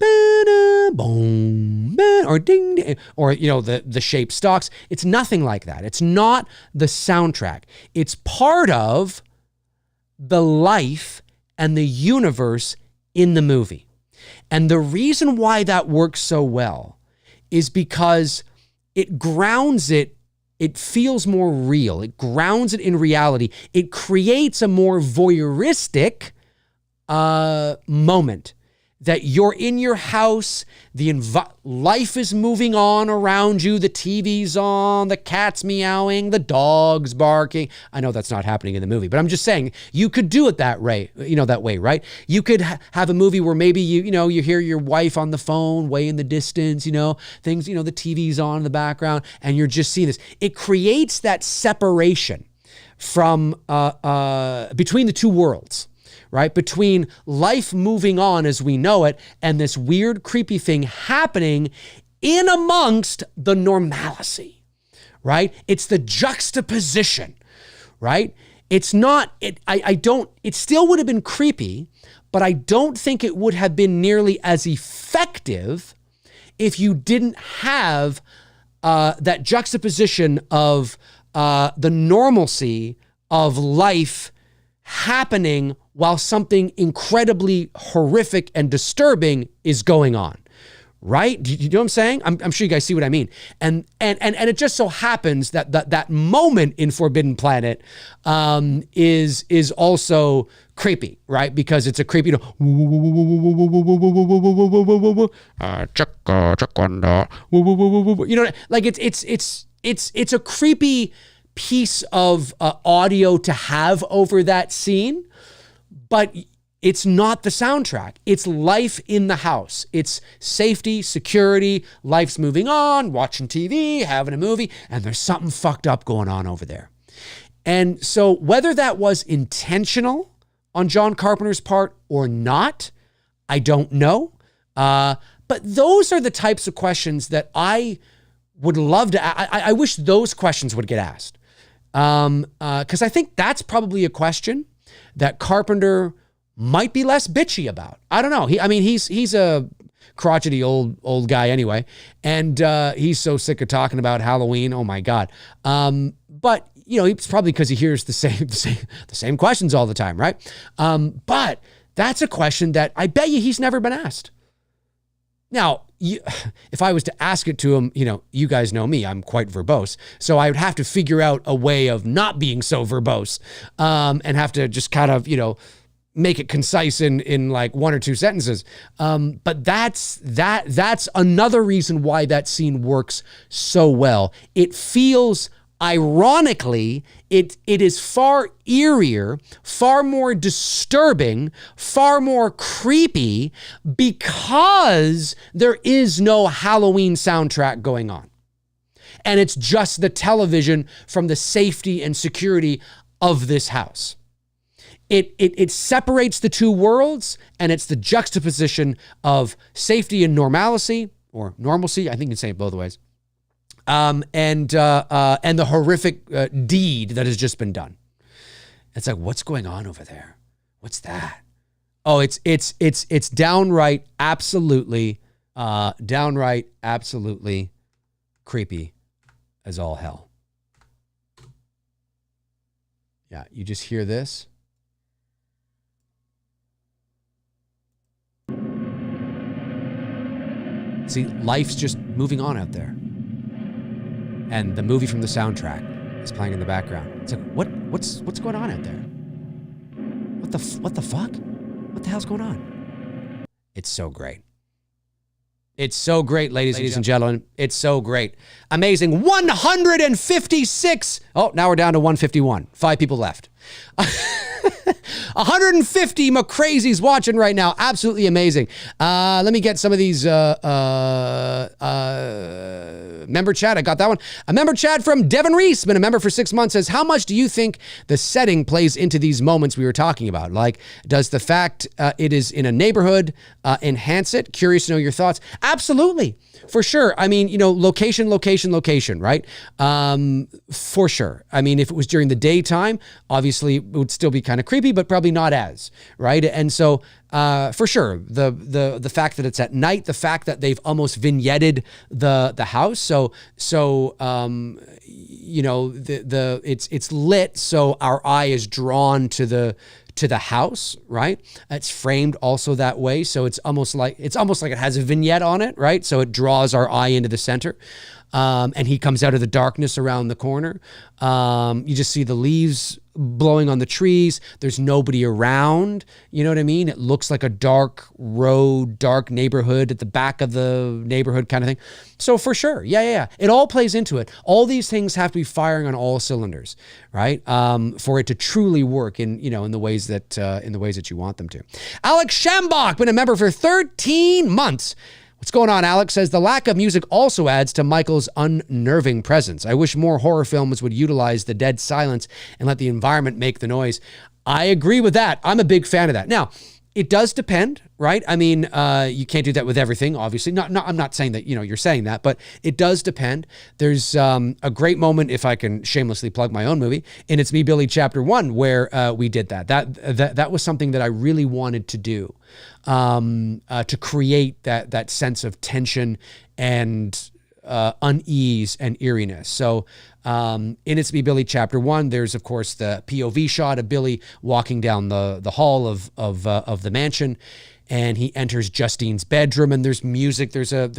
boom, or ding, ding, or the shape stocks. It's nothing like that. It's not the soundtrack. It's part of the life and the universe in the movie. And the reason why that works so well is because it grounds it. It feels more real. It grounds it in reality. It creates a more voyeuristic moment that you're in your house, life is moving on around you, the TV's on, the cat's meowing, the dog's barking. I know that's not happening in the movie, but I'm just saying you could do it that way, right? You could have a movie where maybe you hear your wife on the phone way in the distance, things, the TV's on in the background, and you're just seeing this. It creates that separation from between the two worlds. Right? Between life moving on as we know it and this weird, creepy thing happening in amongst the normalcy, right? It's the juxtaposition, right? It's not, it still would have been creepy, but I don't think it would have been nearly as effective if you didn't have that juxtaposition of the normalcy of life happening while something incredibly horrific and disturbing is going on, right? Do you know what I'm saying? I'm sure you guys see what I mean. And it just so happens that moment in Forbidden Planet is also creepy, right? Because it's a creepy, like it's a creepy piece of audio to have over that scene, but it's not the soundtrack. It's life in the house. It's safety, security, life's moving on, watching TV, having a movie, and there's something fucked up going on over there. And so whether that was intentional on John Carpenter's part or not, I don't know. But those are the types of questions that I would love to, I wish those questions would get asked. Because I think that's probably a question that Carpenter might be less bitchy about. I don't know. He's a crotchety old guy anyway, and he's so sick of talking about Halloween. Oh my God. But it's probably because he hears the same questions all the time, right? But that's a question that I bet he's never been asked. Now, if I was to ask it to him, you guys know me, I'm quite verbose. So I would have to figure out a way of not being so verbose, and have to just kind of, make it concise in like one or two sentences. But that's another reason why that scene works so well. It feels, ironically, it is far eerier, far more disturbing, far more creepy because there is no Halloween soundtrack going on. And it's just the television from the safety and security of this house. It separates the two worlds, and it's the juxtaposition of safety and normalcy, or normalcy, I think you can say it both ways. And the horrific deed that has just been done. It's like, what's going on over there? What's that? Oh, it's downright absolutely creepy as all hell. Yeah, you just hear this. See, life's just moving on out there. And the movie from the soundtrack is playing in the background. It's like, what's going on out there? What the fuck? What the hell's going on? It's so great. It's so great, ladies and gentlemen. It's so great. Amazing. 156. Oh, now we're down to 151. 5 people left. 150 McRae's watching right now. Absolutely amazing. Let me get some of these member chat. I got that one. A member chat from Devin Reese, been a member for 6 months, says, how much do you think the setting plays into these moments we were talking about? Like, does the fact it is in a neighborhood enhance it? Curious to know your thoughts. Absolutely. For sure. I mean, location, right? For sure. I mean, if it was during the daytime, obviously it would still be kind of creepy, but probably not as, right? And so, for sure, the fact that it's at night, the fact that they've almost vignetted the house, so it's lit, so our eye is drawn to the house, right? It's framed also that way, so it's almost like it has a vignette on it, right? So it draws our eye into the center. And he comes out of the darkness around the corner. You just see the leaves blowing on the trees. There's nobody around. You know what I mean? It looks like a dark road, dark neighborhood at the back of the neighborhood kind of thing. So for sure. Yeah. It all plays into it. All these things have to be firing on all cylinders, right? For it to truly work in the ways that you want them to. Alex Shambach, been a member for 13 months. What's going on, Alex? Says the lack of music also adds to Michael's unnerving presence. I wish more horror films would utilize the dead silence and let the environment make the noise. I agree with that. I'm a big fan of that. Now, it does depend, right? I mean, you can't do that with everything, obviously. I'm not saying that, you're saying that, but it does depend. There's a great moment, if I can shamelessly plug my own movie, in It's Me, Billy, Chapter 1, where we did that. That was something that I really wanted to do, to create that sense of tension and unease and eeriness. So in It's Me, Billy, Chapter 1, there's, of course, the POV shot of Billy walking down the hall of the mansion, and he enters Justine's bedroom, and there's music. There's a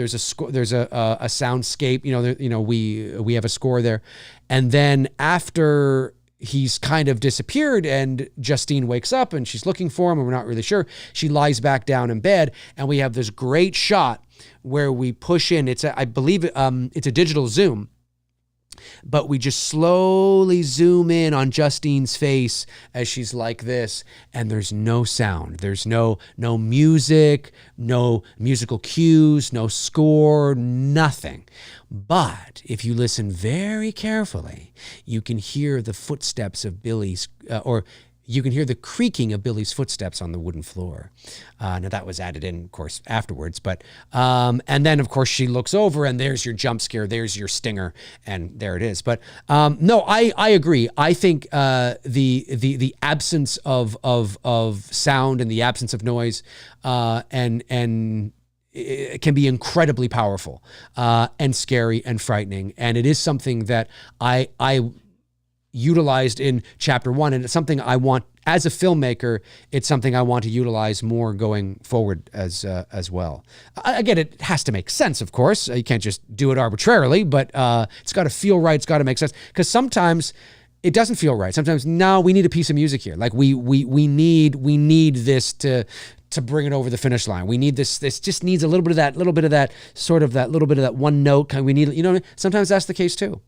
soundscape. We have a score there, and then after he's kind of disappeared and Justine wakes up and she's looking for him and we're not really sure, she lies back down in bed, and we have this great shot where we push in. I believe it's a digital zoom, but we just slowly zoom in on Justine's face as she's like this, and there's no sound. There's no music, no musical cues, no score, nothing. But if you listen very carefully, you can hear the footsteps of Billy's, or you can hear the creaking of Billy's footsteps on the wooden floor. Now that was added in, of course, afterwards. But and then, of course, she looks over, and there's your jump scare, there's your stinger, and there it is. But no, I agree. I think the absence of sound and the absence of noise and it can be incredibly powerful and scary and frightening. And it is something that I utilized in Chapter 1, and it's something I want as a filmmaker. It's something I want to utilize more going forward as well. Again, it has to make sense, of course. You can't just do it arbitrarily, but it's got to feel right. It's got to make sense, because sometimes it doesn't feel right. Sometimes, no, we need a piece of music here. Like we need this to bring it over the finish line. We need this. This just needs a little bit of that one note. We need, sometimes that's the case too.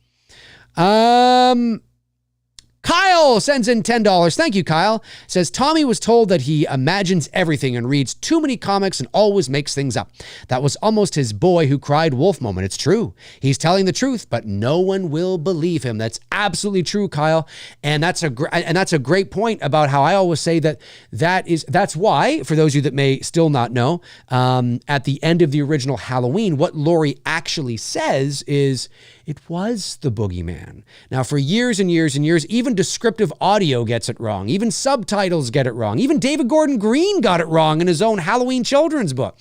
Kyle sends in $10. Thank you, Kyle. Says, Tommy was told that he imagines everything and reads too many comics and always makes things up. That was almost his boy who cried wolf moment. It's true. He's telling the truth, but no one will believe him. That's absolutely true, Kyle. And that's a great point about how I always say that's why, for those of you that may still not know, at the end of the original Halloween, what Laurie actually says is, it was the boogeyman. Now, for years and years and years, even descriptive audio gets it wrong. Even subtitles get it wrong. Even David Gordon Green got it wrong in his own Halloween children's book.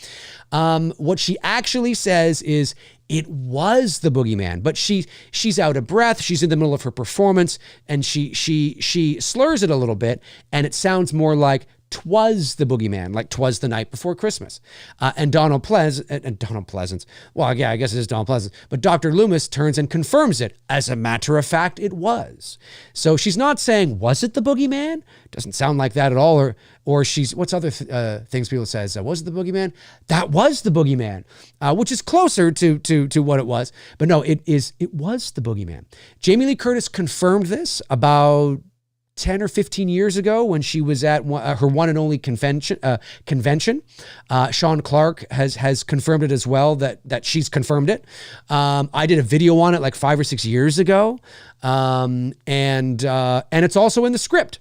What she actually says is, it was the boogeyman. But she's out of breath. She's in the middle of her performance, and she slurs it a little bit, and it sounds more like 'twas the boogeyman, like 'twas the night before Christmas. And Donald Pleasance, well, yeah, I guess it is Donald Pleasance, but Dr. Loomis turns and confirms it. As a matter of fact, it was. So she's not saying, was it the boogeyman? Doesn't sound like that at all. Or she's, what's other things people says? Was it the boogeyman? That was the boogeyman, which is closer to what it was. But no, it was the boogeyman. Jamie Lee Curtis confirmed this about 10 or 15 years ago when she was at her one and only convention. Sean Clark has confirmed it as well, that she's confirmed it. I did a video on it like 5 or 6 years ago. And it's also in the script.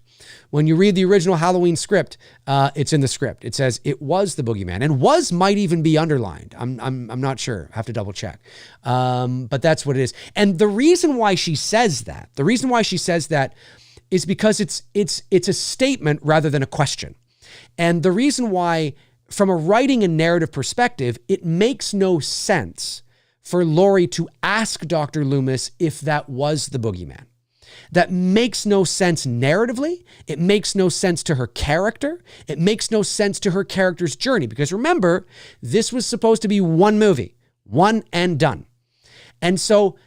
When you read the original Halloween script, it's in the script. It says it was the boogeyman, and was might even be underlined. I'm not sure. I have to double check. But that's what it is. And the reason why she says that, is because it's a statement rather than a question. And the reason why, from a writing and narrative perspective, it makes no sense for Laurie to ask Dr. Loomis if that was the boogeyman. That makes no sense narratively. It makes no sense to her character. It makes no sense to her character's journey. Because remember, this was supposed to be one movie, one and done. And so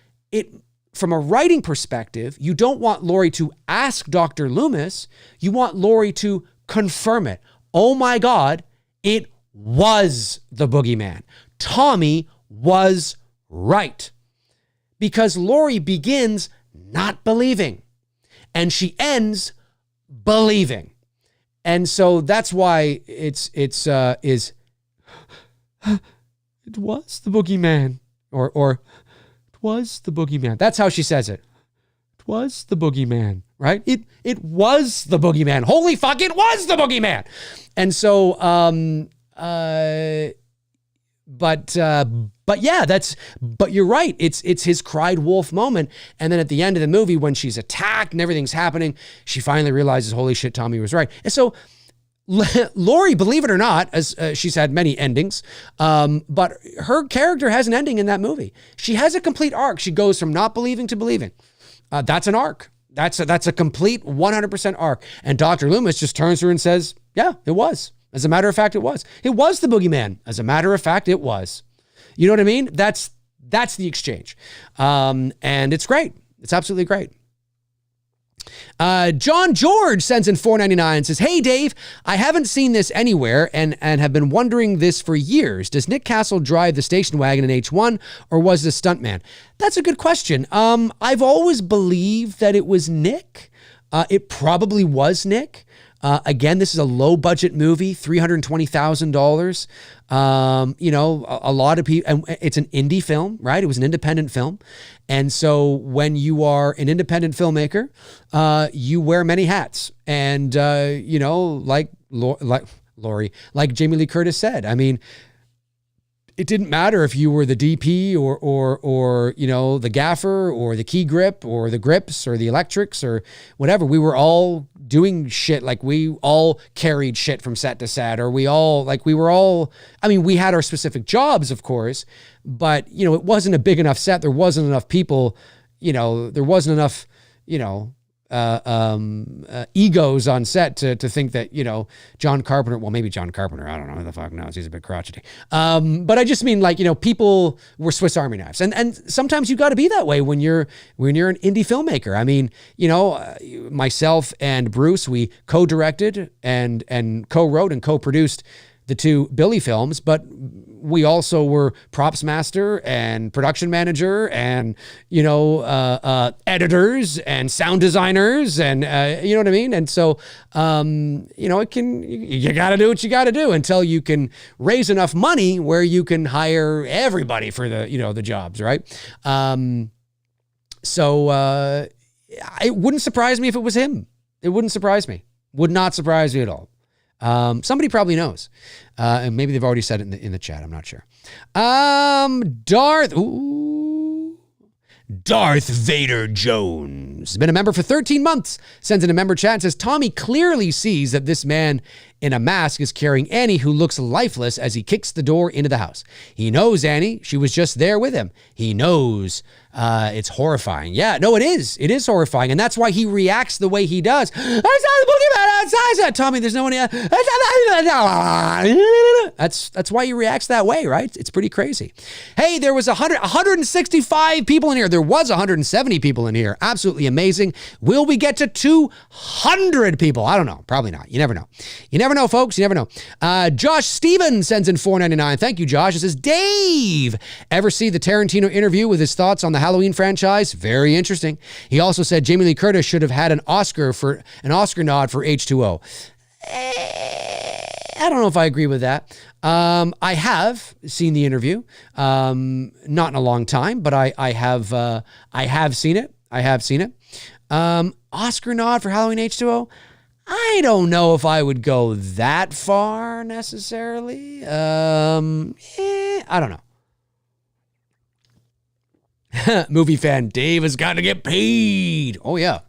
from a writing perspective, you don't want Laurie to ask Dr. Loomis. You want Laurie to confirm it. Oh my God, it was the boogeyman. Tommy was right. Because Laurie begins not believing, and she ends believing. And so that's why it was the boogeyman, or was the boogeyman. That's how she says it. It was the boogeyman, right? It was the boogeyman. Holy fuck, it was the boogeyman. And so, but yeah, but you're right. It's his cried wolf moment. And then at the end of the movie, when she's attacked and everything's happening, she finally realizes, holy shit, Tommy was right. And so Laurie, believe it or not, as she's had many endings, but her character has an ending in that movie. She has a complete arc. She goes from not believing to believing. That's an arc. That's a complete 100% arc. And Dr. Loomis just turns to her and says, yeah, it was. As a matter of fact, it was. It was the boogeyman. As a matter of fact, it was. You know what I mean? That's the exchange. And it's great. It's absolutely great. John George sends in $4.99 and says, hey, Dave, I haven't seen this anywhere and have been wondering this for years. Does Nick Castle drive the station wagon in H1, or was it a stuntman? That's a good question. I've always believed that it was Nick. It probably was Nick. Again, this is a low budget movie, $320,000. A lot of people, and it's an indie film, right? It was an independent film. And so when you are an independent filmmaker, you wear many hats. And, like Laurie, like Jamie Lee Curtis said, I mean, it didn't matter if you were the DP or the gaffer or the key grip or the grips or the electrics or whatever. We were all doing shit. Like, we all carried shit from set to set, or we had our specific jobs, of course, but it wasn't a big enough set. There wasn't enough people, there wasn't enough, egos on set to think that, John Carpenter, well, maybe John Carpenter, I don't know who the fuck knows. He's a bit crotchety. But I just mean, people were Swiss Army knives. And sometimes you got to be that way when you're an indie filmmaker. I mean, myself and Bruce, we co-directed and co-wrote and co-produced the two Billy films, but we also were props master and production manager and, editors and sound designers and, you know what I mean? And so, you got to do what you got to do until you can raise enough money where you can hire everybody for the jobs, right? So it wouldn't surprise me if it was him. It wouldn't surprise me. Would not surprise me at all. Somebody probably knows. And maybe they've already said it in the chat. I'm not sure. Darth Vader Jones has been a member for 13 months. Sends in a member chat and says, Tommy clearly sees that this man in a mask is carrying Annie, who looks lifeless as he kicks the door into the house. He knows Annie. She was just there with him. He knows. It's horrifying. Yeah, no, it is. It is horrifying. And that's why he reacts the way he does. I saw the boogeyman outside. Tommy, there's no one here. That's why he reacts that way, right? It's pretty crazy. Hey, there was 165 people in here. There was 170 people in here. Absolutely amazing. Will we get to 200 people? I don't know. Probably not. You never know. You never know, folks. You never know. Josh Stevens sends in $4.99. Thank you, Josh. It says, Dave, ever see the Tarantino interview with his thoughts on the Halloween franchise? Very interesting. He also said Jamie Lee Curtis should have had an Oscar nod for H2O. I don't know if I agree with that. I have seen the interview, not in a long time, but I have seen it. I have seen it. Oscar nod for Halloween H2O. I don't know if I would go that far necessarily. I don't know. Movie fan Dave has got to get paid. Oh, yeah.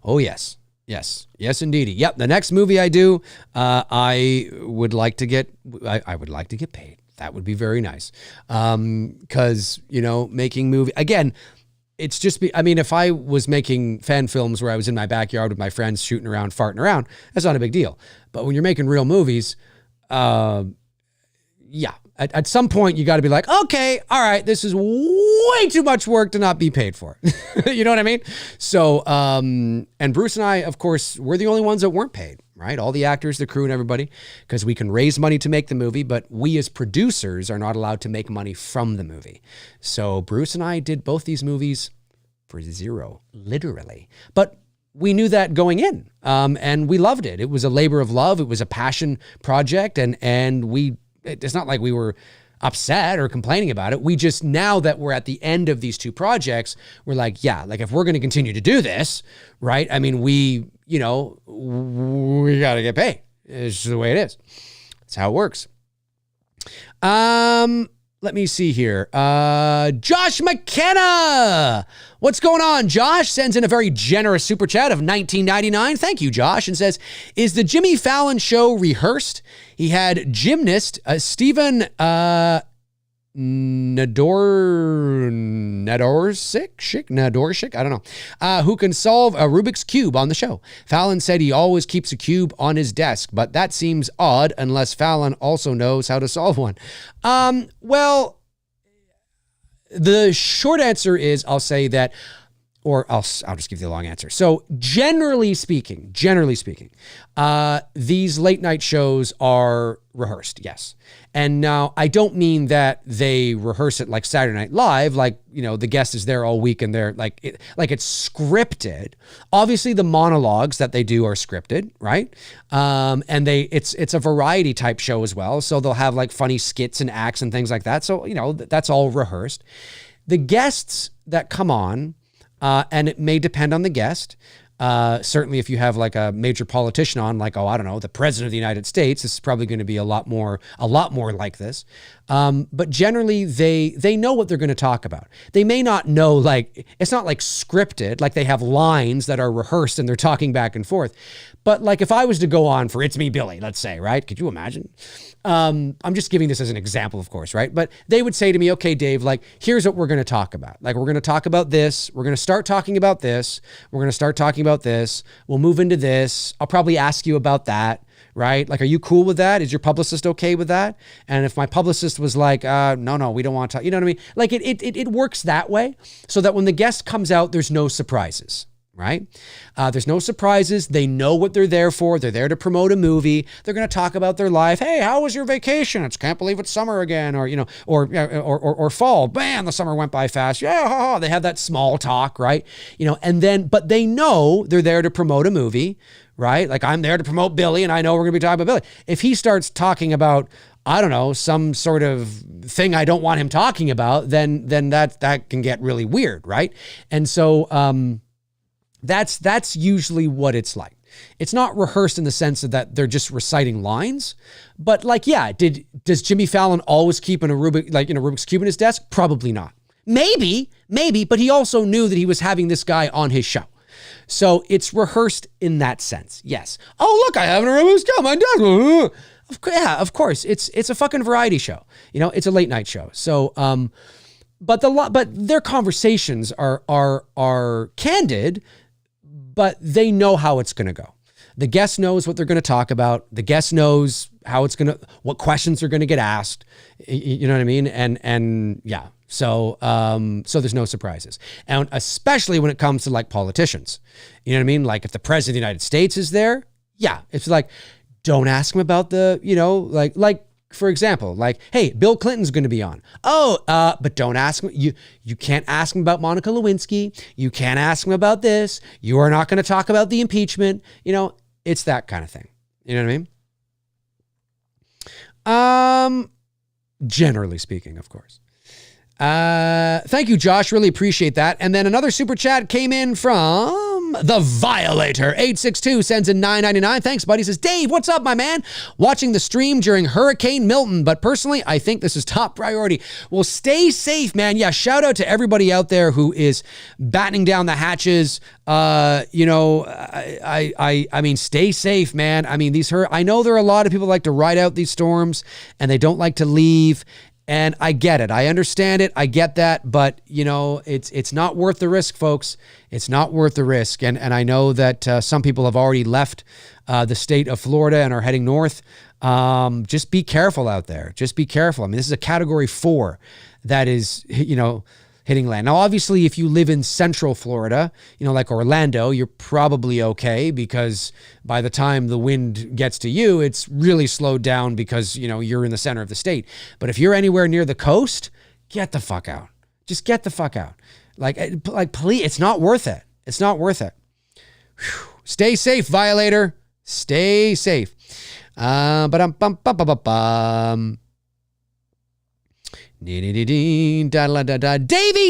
Oh, yes. Yes. Yes, indeed. Yep. The next movie I do, I would like to get paid. That would be very nice. Because, making movie again, it's just if I was making fan films where I was in my backyard with my friends shooting around, farting around, that's not a big deal. But when you're making real movies, yeah. At some point, you got to be like, okay, all right, this is way too much work to not be paid for. You know what I mean? So, and Bruce and I, of course, we're the only ones that weren't paid, right? All the actors, the crew, and everybody, because we can raise money to make the movie, but we as producers are not allowed to make money from the movie. So Bruce and I did both these movies for zero, literally. But we knew that going in, and we loved it. It was a labor of love. It was a passion project, and it's not like we were upset or complaining about it. We just, now that we're at the end of these two projects, we're like, yeah, like if we're going to continue to do this, right? I mean, we got to get paid. It's just the way it is. That's how it works. Let me see here. Josh McKenna. What's going on? Josh sends in a very generous super chat of $19.99. Thank you, Josh. And says, is the Jimmy Fallon show rehearsed? He had gymnast Stephen Nadorshik, I don't know, who can solve a Rubik's Cube on the show. Fallon said he always keeps a cube on his desk, but that seems odd unless Fallon also knows how to solve one. Well, the short answer is I'll say that, or I'll just give you the long answer. So generally speaking, these late night shows are rehearsed, yes. And now I don't mean that they rehearse it like Saturday Night Live, like, the guest is there all week and they're like it's scripted. Obviously the monologues that they do are scripted, right? And it's a variety type show as well. So they'll have like funny skits and acts and things like that. So, that's all rehearsed. The guests that come on, and it may depend on the guest. Certainly if you have like a major politician on, like, the president of the United States, this is probably going to be a lot more like this. But generally they know what they're going to talk about. They may not know, like, it's not like scripted, like they have lines that are rehearsed and they're talking back and forth. But like if I was to go on for It's Me, Billy, let's say, right? Could you imagine? I'm just giving this as an example, of course, right? But they would say to me, okay, Dave, like, here's what we're going to talk about. Like, we're going to talk about this. We're going to start talking about this. We're going to start talking about this. We'll move into this. I'll probably ask you about that, right? Like, are you cool with that? Is your publicist okay with that? And if my publicist was like, no, we don't want to talk, you know what I mean? Like it works that way so that when the guest comes out, there's no surprises. Right? There's no surprises. They know what they're there for. They're there to promote a movie. They're going to talk about their life. Hey, how was your vacation? Can't believe it's summer again. Or fall. Bam, the summer went by fast. Yeah, they have that small talk, right? But they know they're there to promote a movie, right? Like, I'm there to promote Billy and I know we're going to be talking about Billy. If he starts talking about, some sort of thing I don't want him talking about, then that can get really weird, right? And so, that's usually what it's like. It's not rehearsed in the sense that they're just reciting lines, but like, yeah, does Jimmy Fallon always keep a Rubik's Cube in his desk? Probably not. Maybe, but he also knew that he was having this guy on his show. So it's rehearsed in that sense. Yes. Oh, look, I haven't rehearsed. Mine does. Yeah, of course. It's a fucking variety show. It's a late night show. So, but their conversations are candid, but they know how it's going to go. The guest knows what they're going to talk about. The guest knows what questions are going to get asked. You know what I mean? And yeah. So there's no surprises. And especially when it comes to like politicians, you know what I mean? Like if the president of the United States is there, yeah, it's like, don't ask him about the, like for example, like, hey, Bill Clinton's going to be on. Oh, but don't ask him. You can't ask him about Monica Lewinsky. You can't ask him about this. You are not going to talk about the impeachment. It's that kind of thing. You know what I mean? Generally speaking, of course. Thank you, Josh. Really appreciate that. And then another super chat came in from The Violator. 862 sends in $9.99. Thanks, buddy. Says, Dave, what's up, my man? Watching the stream during Hurricane Milton, but personally, I think this is top priority. Well, stay safe, man. Yeah, shout out to everybody out there who is battening down the hatches. I mean, stay safe, man. I mean, I know there are a lot of people who like to ride out these storms and they don't like to leave. And I get it. I understand it. I get that. But, it's not worth the risk, folks. It's not worth the risk. And I know that some people have already left the state of Florida and are heading north. Just be careful out there. Just be careful. I mean, this is a category 4 that is, hitting land. Now, obviously, if you live in central Florida, like Orlando, you're probably okay because by the time the wind gets to you, it's really slowed down because, you're in the center of the state. But if you're anywhere near the coast, get the fuck out. Just get the fuck out. Like please, it's not worth it. It's not worth it. Whew. Stay safe, Violator. Stay safe. Davey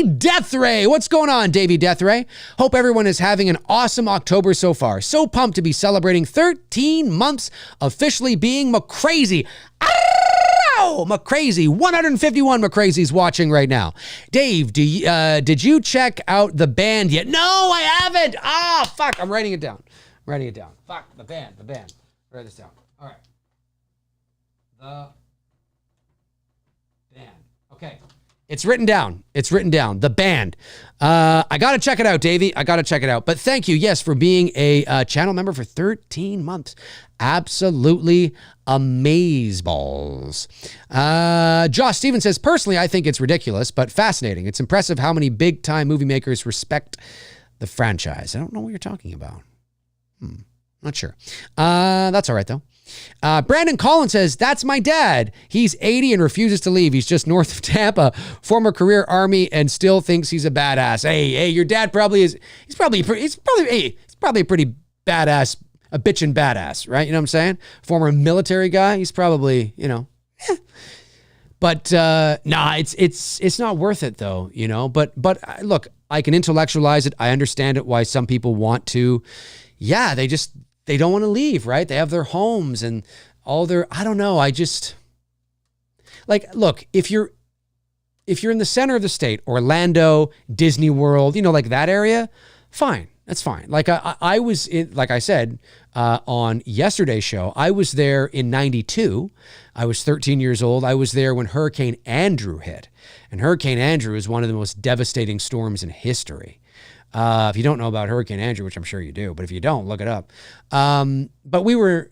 Deathray. What's going on, Davey Deathray? Hope everyone is having an awesome October so far. So pumped to be celebrating 13 months officially being McCrazy. Ow! McCrazy. 151 McCrazies watching right now. Dave, did you check out The Band yet? No, I haven't. Fuck. I'm writing it down. Fuck. The band. Write this down. All right. The Band. Okay. It's written down. The Band. I got to check it out, Davey. I got to check it out. But thank you, yes, for being a channel member for 13 months. Absolutely amazeballs. Josh Stevens says, personally, I think it's ridiculous, but fascinating. It's impressive how many big-time movie makers respect the franchise. I don't know what you're talking about. Not sure. That's all right, though. Brandon Collins says, that's my dad. He's 80 and refuses to leave. He's just north of Tampa, former career Army, and still thinks he's a badass. Hey, your dad probably is. He's probably a pretty badass, a bitchin' badass, right? You know what I'm saying? Former military guy. He's probably, But it's not worth it though, But look, I can intellectualize it. I understand it. Why some people want to. Yeah, they don't want to leave, right? They have their homes and all their, I don't know. Look, if you're in the center of the state, Orlando, Disney World, like that area, fine. That's fine. Like I was in, like I said, on yesterday's show, I was there in 92. I was 13 years old. I was there when Hurricane Andrew hit. And Hurricane Andrew is one of the most devastating storms in history. If you don't know about Hurricane Andrew, which I'm sure you do, but if you don't, look it up. But we were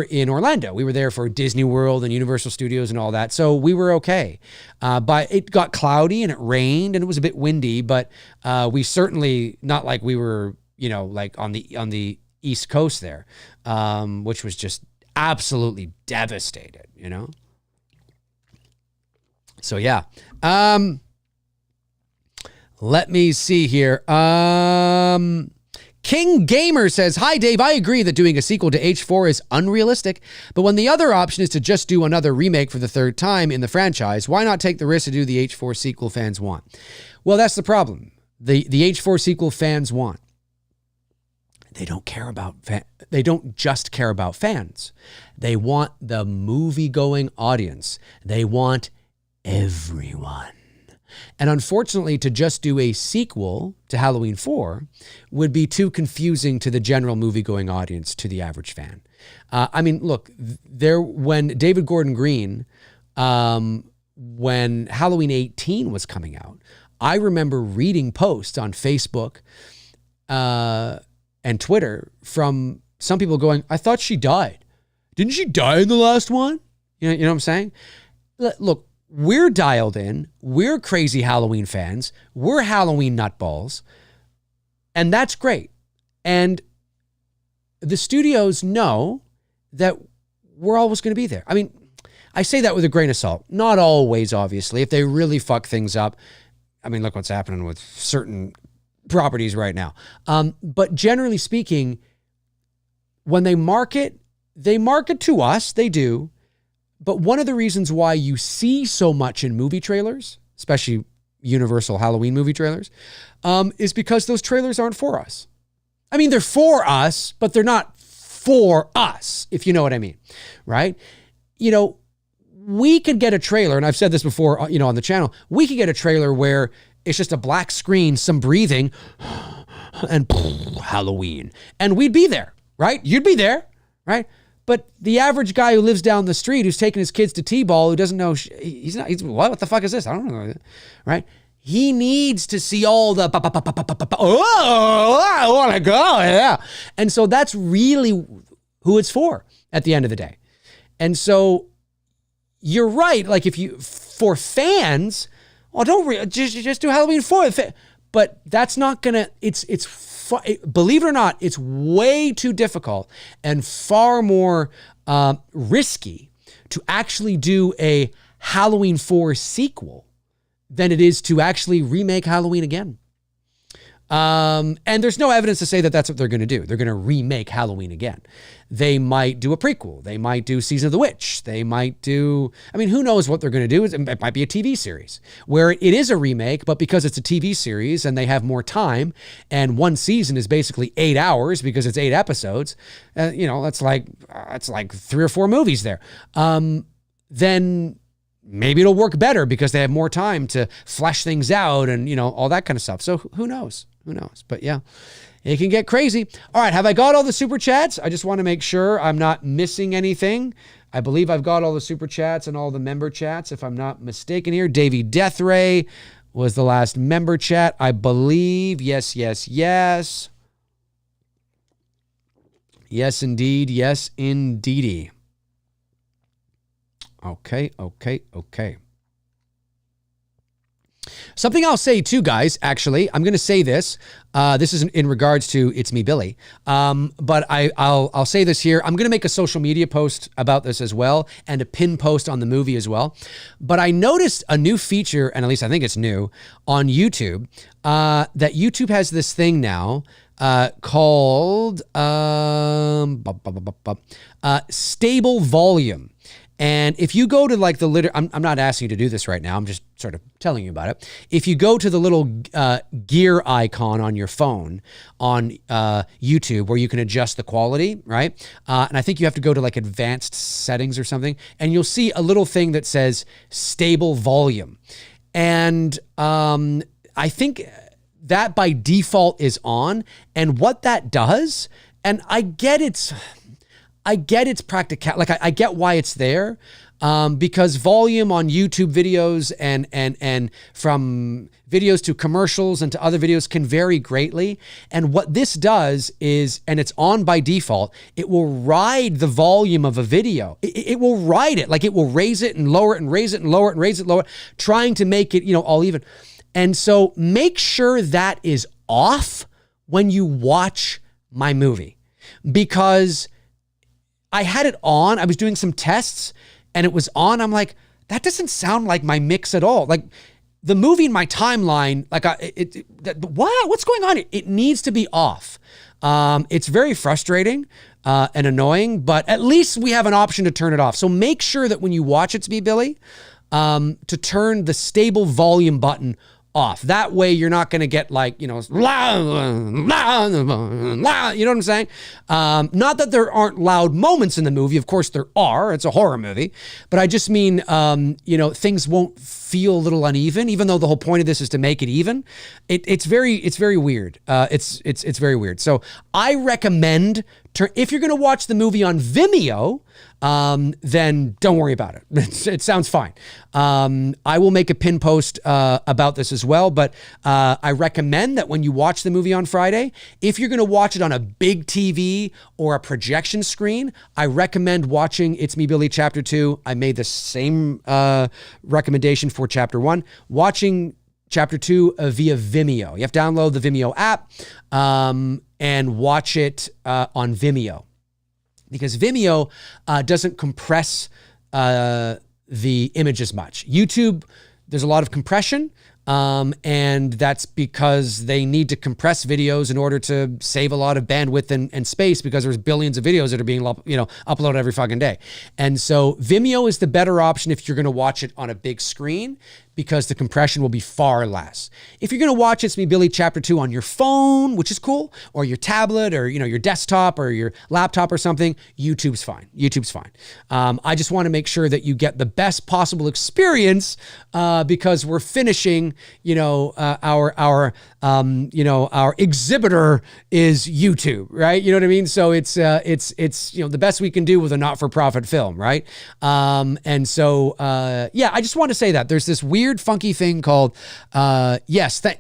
in Orlando. We were there for Disney World and Universal Studios and all that. So we were okay. But it got cloudy and it rained and it was a bit windy, but we certainly not like we were, like on the East Coast there, which was just absolutely devastated, So yeah. Let me see here. King Gamer says, hi, Dave. I agree that doing a sequel to H4 is unrealistic, but when the other option is to just do another remake for the third time in the franchise, why not take the risk to do the H4 sequel fans want? Well, that's the problem. The H4 sequel fans want. They don't just care about fans. They want the movie-going audience. They want everyone. And unfortunately, to just do a sequel to Halloween 4 would be too confusing to the general movie-going audience, to the average fan. I mean, look, when David Gordon Green, when Halloween 18 was coming out, I remember reading posts on Facebook and Twitter from some people going, I thought she died. Didn't she die in the last one? You know what I'm saying? Look, we're dialed in. We're crazy Halloween fans. We're Halloween nutballs. And that's great. And the studios know that we're always going to be there. I mean, I say that with a grain of salt. Not always, obviously. If they really fuck things up. I mean, look what's happening with certain properties right now. But generally speaking, when they market to us, they do. But one of the reasons why you see so much in movie trailers, especially Universal Halloween movie trailers, is because those trailers aren't for us. I mean, they're for us, but they're not for us, if you know what I mean, right? You know, we could get a trailer, and I've said this before, you know, on the channel, we could get a trailer where it's just a black screen, some breathing, and Halloween. And we'd be there, right? You'd be there, right? But the average guy who lives down the street, who's taking his kids to T-ball, who doesn't know, what the fuck is this? I don't know, right? He needs to see all the, oh, I want to go, yeah. And so that's really who it's for at the end of the day. And so you're right. Like for fans, well, just do Halloween 4. But that's not gonna, believe it or not, it's way too difficult and far more risky to actually do a Halloween 4 sequel than it is to actually remake Halloween again. And there's no evidence to say that that's what they're going to do. They're going to remake Halloween again. They might do a prequel. They might do Season of the Witch. They might do, I mean, who knows what they're going to do. It might be a TV series where it is a remake, but because it's a TV series and they have more time and one season is basically 8 hours because it's 8 episodes, you know, that's like 3 or 4 movies there. Then maybe it'll work better because they have more time to flesh things out and, you know, all that kind of stuff. So who knows? Who knows? But yeah, it can get crazy. All right. Have I got all the super chats? I just want to make sure I'm not missing anything. I believe I've got all the super chats and all the member chats, if I'm not mistaken here. Davey Deathray was the last member chat, I believe. Yes, yes, yes. Yes, indeed. Yes, indeedy. Okay. Something I'll say too, guys, actually, I'm going to say this. This is in regards to It's Me, Billy. But I'll say this here. I'm going to make a social media post about this as well and a pin post on the movie as well. But I noticed a new feature, and at least I think it's new, on YouTube, that YouTube has this thing now called stable volume. And if you go to like I'm not asking you to do this right now. I'm just sort of telling you about it. If you go to the little gear icon on your phone on YouTube where you can adjust the quality, right? And I think you have to go to like advanced settings or something. And you'll see a little thing that says stable volume. And I think that by default is on. And what that does, and I get it's practical. Like I get why it's there, because volume on YouTube videos and from videos to commercials and to other videos can vary greatly. And what this does is, and it's on by default, it will ride the volume of a video. It will ride it, like it will raise it and lower it and raise it and lower it and raise it, lower, trying to make it, you know, all even. And so make sure that is off when you watch my movie, because I had it on. I was doing some tests and it was on. I'm like, that doesn't sound like my mix at all. Like the movie in my timeline, like what's going on? It needs to be off. It's very frustrating and annoying, but at least we have an option to turn it off. So make sure that when you watch It's Me, Billy, to turn the stable volume button off. That way you're not going to get like, you know, you know what I'm saying? Not that there aren't loud moments in the movie. Of course there are. It's a horror movie. But I just mean, you know, things won't feel a little uneven, even though the whole point of this is to make it even. It's very weird. It's very weird. So I recommend, if you're going to watch the movie on Vimeo, then don't worry about it. It sounds fine. I will make a pin post about this as well, but I recommend that when you watch the movie on Friday, if you're going to watch it on a big TV or a projection screen, I recommend watching It's Me, Billy Chapter 2. I made the same recommendation for Chapter 1. Watching Chapter 2 via Vimeo. You have to download the Vimeo app and watch it on Vimeo. Because Vimeo doesn't compress the image as much. YouTube, there's a lot of compression, and that's because they need to compress videos in order to save a lot of bandwidth and space, because there's billions of videos that are being, you know, uploaded every fucking day. And so Vimeo is the better option if you're going to watch it on a big screen, because the compression will be far less. If you're going to watch It's Me, Billy Chapter 2 on your phone, which is cool, or your tablet, or, you know, your desktop or your laptop or something, YouTube's fine. YouTube's fine. I just want to make sure that you get the best possible experience, because we're finishing, you know, our exhibitor is YouTube, right? You know what I mean? So it's you know, the best we can do with a not-for-profit film, right? And so yeah, I just want to say that there's this weird funky thing called yes, thank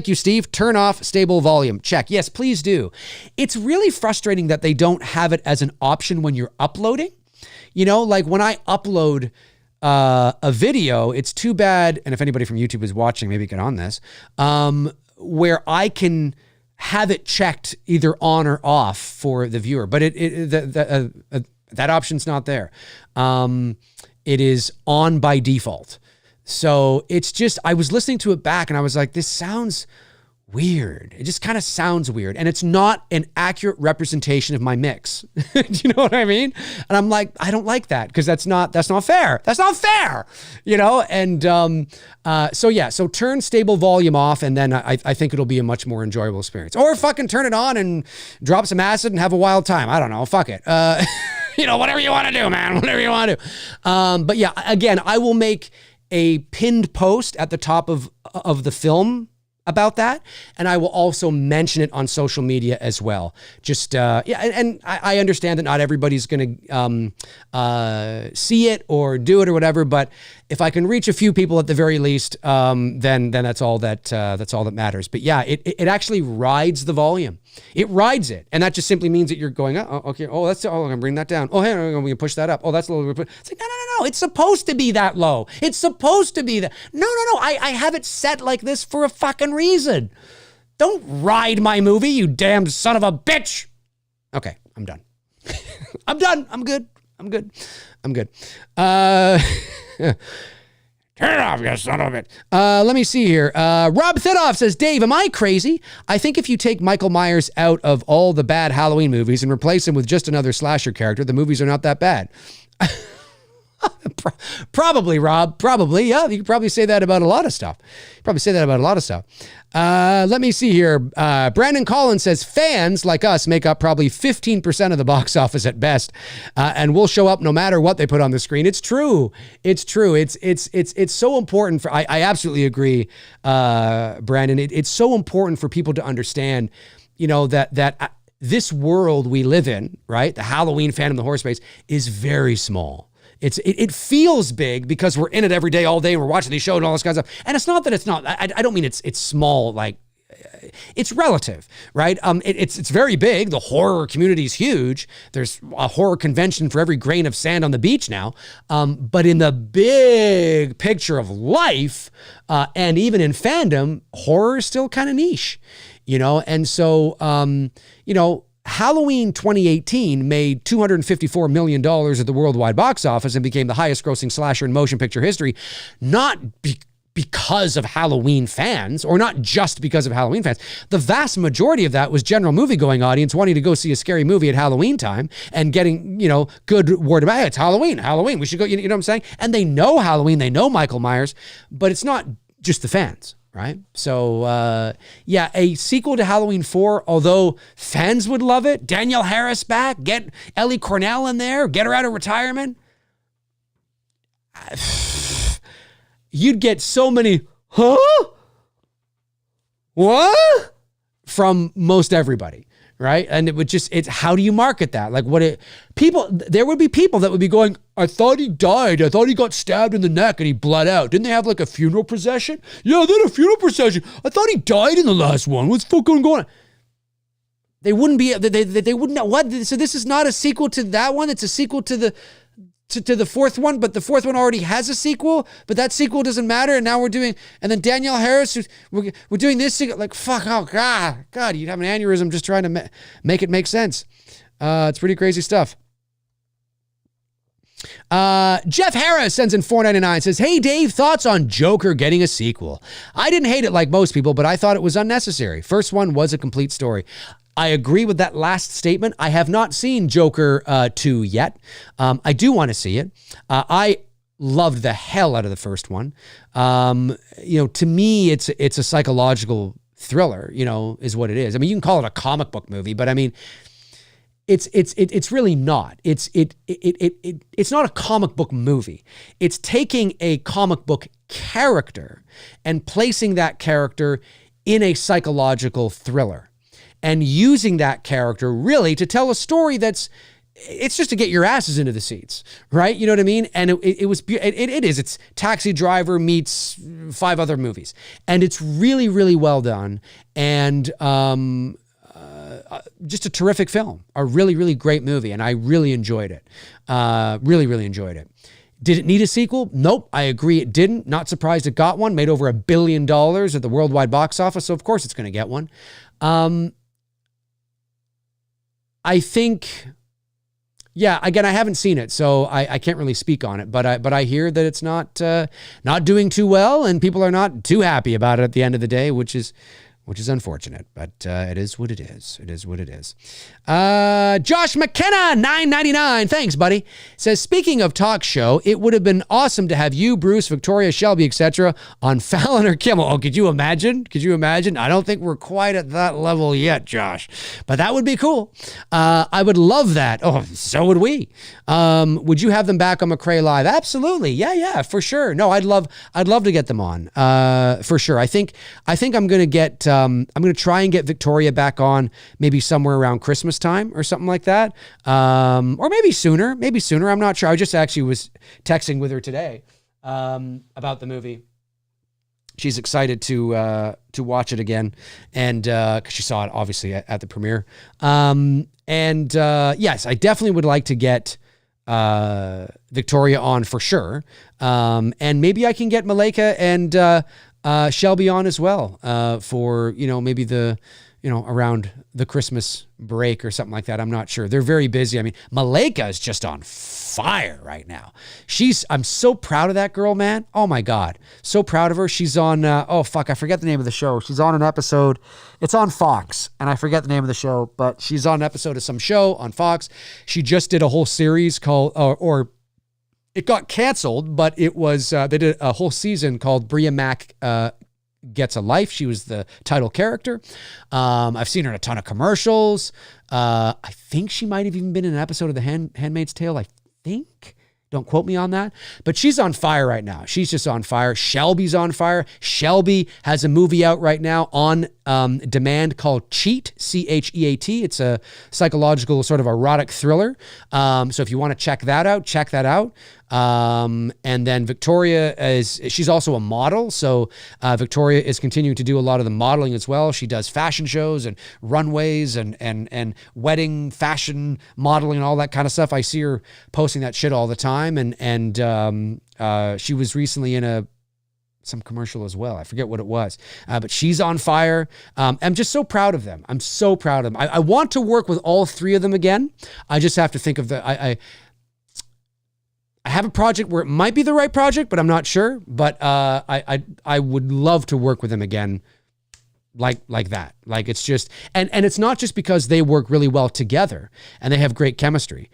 you, Steve. Turn off stable volume. Check. Yes, please do. It's really frustrating that they don't have it as an option when you're uploading. You know, like when I upload a video, it's too bad, and if anybody from YouTube is watching, maybe get on this, where I can have it checked either on or off for the viewer, but that option's not there. It is on by default. So it's just, I was listening to it back and I was like, this sounds weird. It just kind of sounds weird. And it's not an accurate representation of my mix. Do you know what I mean? And I'm like, I don't like that, because that's not fair. That's not fair. You know? And so yeah, so turn stable volume off, and then I think it'll be a much more enjoyable experience. Or fucking turn it on and drop some acid and have a wild time. I don't know. Fuck it. You know, whatever you want to do, man, whatever you want to do. But yeah, again, I will make a pinned post at the top of the film about that, and I will also mention it on social media as well. Just yeah, and I understand that not everybody's going to see it or do it or whatever, but if I can reach a few people at the very least, then that's all that matters. But yeah, it actually rides the volume. It rides it, and that just simply means that you're going, oh, okay, oh, I'm gonna bring that down. Oh, hey, we can push that up. Oh, that's a little bit. It's like, no, it's supposed to be that low. It's supposed to be that. No. I have it set like this for a fucking reason. Don't ride my movie, you damn son of a bitch. Okay, I'm done. I'm done. I'm good. Turn it off, you son of a bitch. Let me see here. Rob Thidoff says, Dave, am I crazy? I think if you take Michael Myers out of all the bad Halloween movies and replace him with just another slasher character, the movies are not that bad. Probably, Rob. Probably. Yeah, you could probably say that about a lot of stuff. Let me see here. Brandon Collins says, fans like us make up probably 15% of the box office at best, and we'll show up no matter what they put on the screen. It's true. It's so important for, I absolutely agree, Brandon. It's so important for people to understand, you know, that this world we live in, right? The Halloween fandom, the horror space, is very small. It feels big because we're in it every day, all day, and we're watching these shows and all this kind of stuff. And it's not that it's not. I don't mean it's small. Like, it's relative, right? It's very big. The horror community is huge. There's a horror convention for every grain of sand on the beach now. But in the big picture of life, and even in fandom, horror is still kind of niche, you know. And so, you know, Halloween 2018 made $254 million at the worldwide box office and became the highest grossing slasher in motion picture history, not because of Halloween fans, or not just because of Halloween fans. The vast majority of that was general movie-going audience wanting to go see a scary movie at Halloween time and getting, you know, good word of mouth. Hey, it's Halloween, we should go, you know what I'm saying? And they know Halloween, they know Michael Myers, but it's not just the fans, right? So, yeah, a sequel to Halloween 4, although fans would love it. Danielle Harris back, get Ellie Cornell in there, get her out of retirement. You'd get so many, huh? What? From most everybody, right? And it would it's how do you market that? Like there would be people that would be going, I thought he died. I thought he got stabbed in the neck and he bled out. Didn't they have like a funeral procession? Yeah, they had a funeral procession. I thought he died in the last one. What's fucking going on? They wouldn't be, they wouldn't know what. So this is not a sequel to that one. It's a sequel to the fourth one, but the fourth one already has a sequel, but that sequel doesn't matter. And now and then Danielle Harris, we're doing this sequel. Like, fuck, oh, God, you'd have an aneurysm just trying to make it make sense. It's pretty crazy stuff. Jeff Harris sends in $4.99, says, hey Dave, thoughts on Joker getting a sequel? I didn't hate it like most people, but I thought it was unnecessary. First one was a complete story. I agree with that last statement. I have not seen Joker 2 yet. I do want to see it. I loved the hell out of the first one. To me, it's a psychological thriller, is what it is. I mean, you can call it a comic book movie, but I mean, it's really not. It's not a comic book movie. It's taking a comic book character and placing that character in a psychological thriller and using that character really to tell a story it's just to get your asses into the seats, right? You know what I mean? And it's Taxi Driver meets 5 other movies. And it's really, really well done. And, just a terrific film, a really, really great movie. And I really enjoyed it. Really, really enjoyed it. Did it need a sequel? Nope. I agree it didn't. Not surprised it got one. Made over $1 billion at the worldwide box office. So of course it's going to get one. I think, yeah, again, I haven't seen it, so I can't really speak on it, but I hear that it's not doing too well and people are not too happy about it at the end of the day, which is unfortunate, but it is what it is. It is what it is. Josh McKenna, $9.99. Thanks, buddy. Says, speaking of talk show, it would have been awesome to have you, Bruce, Victoria, Shelby, etc. on Fallon or Kimmel. Oh, could you imagine? Could you imagine? I don't think we're quite at that level yet, Josh, but that would be cool. I would love that. Oh, so would we. Would you have them back on McRae Live? Absolutely. Yeah, for sure. No, I'd love to get them on, for sure. I think I'm going to get, I'm going to try and get Victoria back on maybe somewhere around Christmas time or something like that. Or maybe sooner. I'm not sure. I just actually was texting with her today about the movie. She's excited to watch it again. And because she saw it obviously at the premiere. Yes, I definitely would like to get Victoria on for sure. And maybe I can get Malika and Shelby on as well for, maybe around the Christmas break or something like that. I'm not sure. They're very busy. I mean, Malika is just on fire right now. I'm so proud of that girl, man. Oh my God. So proud of her. She's on, I forget the name of the show. She's on an episode. It's on Fox and I forget the name of the show, but she's on an episode of some show on Fox. She just did a whole series called, it got canceled, but it was, they did a whole season called Bria Mack Gets a Life. She was the title character. I've seen her in a ton of commercials. I think she might have even been in an episode of The Handmaid's Tale. I think. Don't quote me on that. But she's on fire right now. She's just on fire. Shelby's on fire. Shelby has a movie out right now on demand called Cheat, C-H-E-A-T. It's a psychological sort of erotic thriller. So if you want to check that out, check that out. And then Victoria she's also a model. So Victoria is continuing to do a lot of the modeling as well. She does fashion shows and runways and wedding fashion modeling and all that kind of stuff. I see her posting that shit all the time. And she was recently in some commercial as well. I forget what it was, but she's on fire. I'm just so proud of them. I'm so proud of them. I want to work with all 3 of them again. I just have to think of I have a project where it might be the right project, but I'm not sure. But I would love to work with them again, like that. Like it's just and it's not just because they work really well together and they have great chemistry.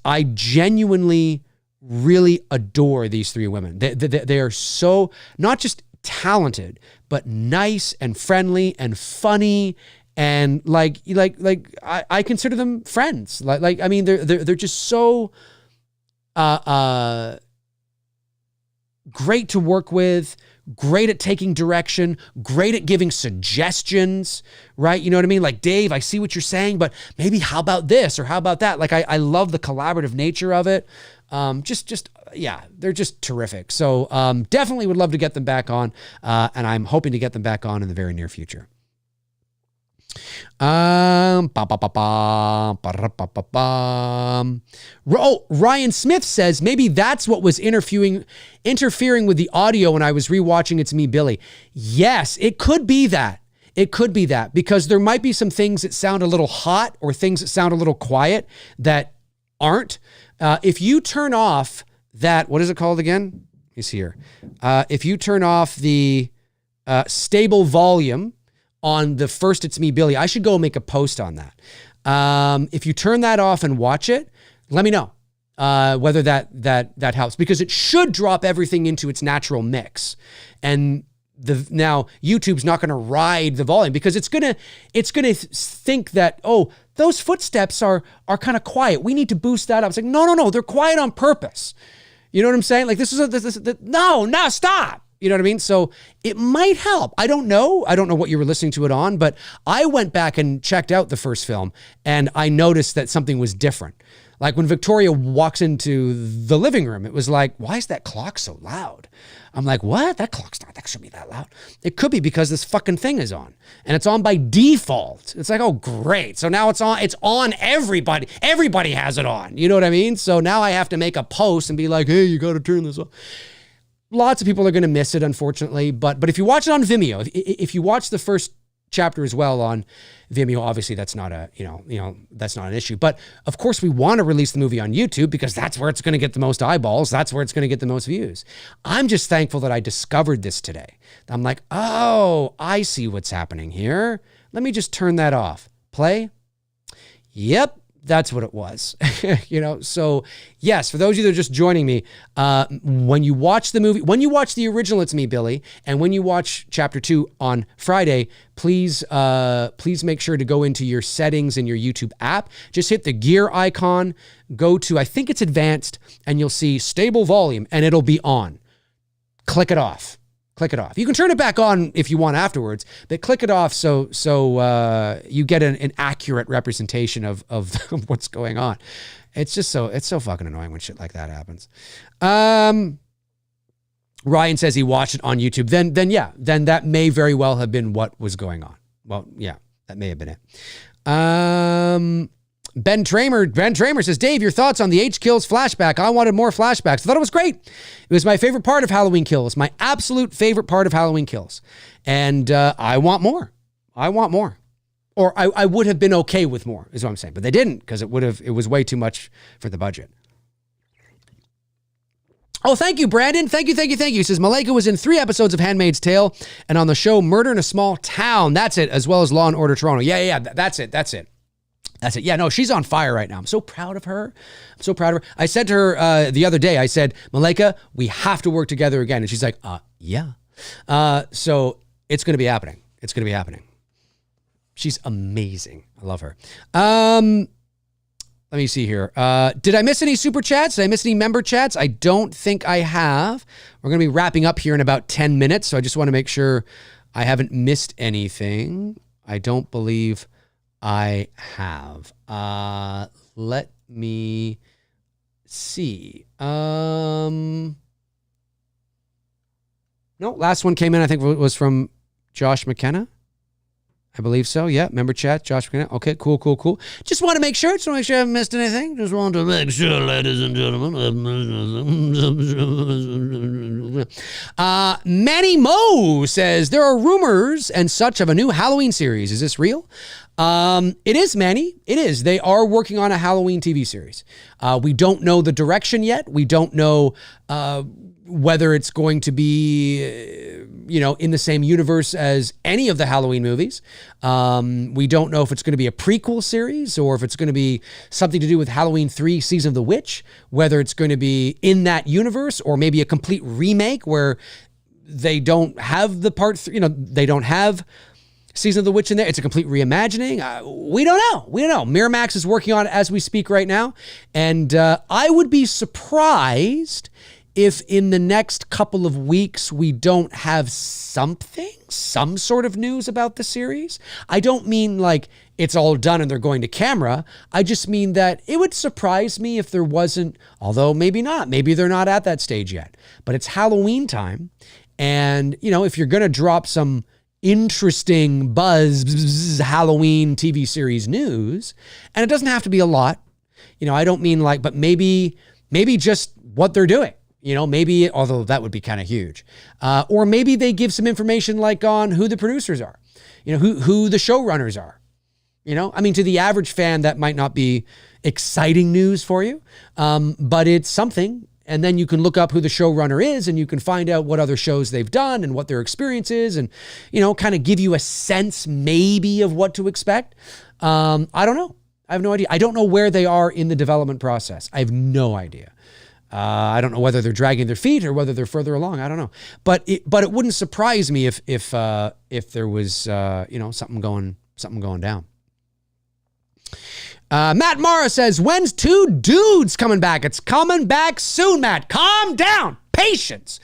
I genuinely really adore these 3 women. They are so not just talented, but nice and friendly and funny. And I consider them friends. I mean, they're just so great to work with, great at taking direction, great at giving suggestions, right? You know what I mean? Like, Dave, I see what you're saying, but maybe how about this or how about that? Like, I love the collaborative nature of it. Yeah, they're just terrific. So definitely would love to get them back on, and I'm hoping to get them back on in the very near future. Ryan Smith says maybe that's what was interfering with the audio when I was rewatching It's Me, Billy. Yes, it could be that. It could be that, because there might be some things that sound a little hot or things that sound a little quiet that aren't. If you turn off that, what is it called again? It's here. If you turn off the stable volume on the first It's Me, Billy, I should go make a post on that. If you turn that off and watch it, let me know whether that helps, because it should drop everything into its natural mix. And now YouTube's not going to ride the volume, because it's going to think that, oh, those footsteps are kind of quiet, we need to boost that up. It's like, no, they're quiet on purpose. You know what I'm saying? Like, no, stop. You know what I mean? So it might help. I don't know what you were listening to it on, but I went back and checked out the first film, and I noticed that something was different. Like when Victoria walks into the living room, it was like, why is that clock so loud? I'm like, what? That shouldn't be that loud. It could be because this fucking thing is on, and it's on by default. It's like, oh, great. So now it's on everybody. Everybody has it on. You know what I mean? So now I have to make a post and be like, hey, you got to turn this on. Lots of people are going to miss it, unfortunately. But if you watch it on Vimeo, if you watch the first chapter as well on Vimeo, obviously that's not that's not an issue. But of course, we want to release the movie on YouTube, because that's where it's going to get the most eyeballs. That's where it's going to get the most views. I'm just thankful that I discovered this today. I'm like, oh, I see what's happening here. Let me just turn that off. Play. Yep. That's what it was. So yes, for those of you that are just joining me, when you watch the movie, when you watch the original It's Me, Billy, and when you watch chapter 2 on Friday, please make sure to go into your settings in your YouTube app. Just hit the gear icon, go to, I think it's advanced, and you'll see stable volume, and it'll be on. Click it off. You can turn it back on if you want afterwards, but click it off so you get an accurate representation of what's going on. It's so fucking annoying when shit like that happens. Ryan says he watched it on YouTube. Then that may very well have been what was going on. Well, yeah, that may have been it. Ben Tramer says, Dave, your thoughts on the H Kills flashback? I wanted more flashbacks. I thought it was great. It was my favorite part of Halloween Kills. My absolute favorite part of Halloween Kills. And I want more. Or I would have been okay with more, is what I'm saying. But they didn't, because it was way too much for the budget. Oh, thank you, Brandon. Thank you. He says, Malika was in 3 episodes of Handmaid's Tale and on the show Murder in a Small Town. That's it, as well as Law and Order Toronto. Yeah, that's it. Yeah, no, she's on fire right now. I'm so proud of her. I said to her the other day, I said, Malika, we have to work together again. And she's like, yeah. So it's going to be happening. She's amazing. I love her. Let me see here. Did I miss any super chats? Did I miss any member chats? I don't think I have. We're going to be wrapping up here in about 10 minutes. So I just want to make sure I haven't missed anything. I don't believe I have. Let me see. No, last one came in, I think it was from Josh McKenna. I believe so. Yeah. Member chat, Josh McKenna. Okay, cool. Just want to make sure. I haven't missed anything. Just want to make sure, ladies and gentlemen. Manny Mo says, there are rumors and such of a new Halloween series. Is this real? It is, Manny. It is. They are working on a Halloween TV series. We don't know the direction yet. We don't know whether it's going to be, in the same universe as any of the Halloween movies. We don't know if it's going to be a prequel series or if it's going to be something to do with Halloween 3 Season of the Witch, whether it's going to be in that universe or maybe a complete remake where they don't have the part, they don't have Season of the Witch in there. It's a complete reimagining. We don't know. Miramax is working on it as we speak right now. And I would be surprised if in the next couple of weeks we don't have some sort of news about the series. I don't mean like it's all done and they're going to camera. I just mean that it would surprise me if there wasn't, although maybe not. Maybe they're not at that stage yet. But it's Halloween time. And, if you're going to drop some interesting Halloween TV series news, and it doesn't have to be a lot, I don't mean like, but maybe just what they're doing, maybe, although that would be kind of huge, or maybe they give some information like on who the producers are, who the showrunners are, to the average fan, that might not be exciting news for you, but it's something. And then you can look up who the showrunner is and you can find out what other shows they've done and what their experience is and, kind of give you a sense maybe of what to expect. I don't know. I have no idea. I don't know where they are in the development process. I have no idea. I don't know whether they're dragging their feet or whether they're further along. I don't know. But it wouldn't surprise me if there was, something going down. Matt Mara says, when's Two Dudes coming back? It's coming back soon, Matt. Calm down. Patience.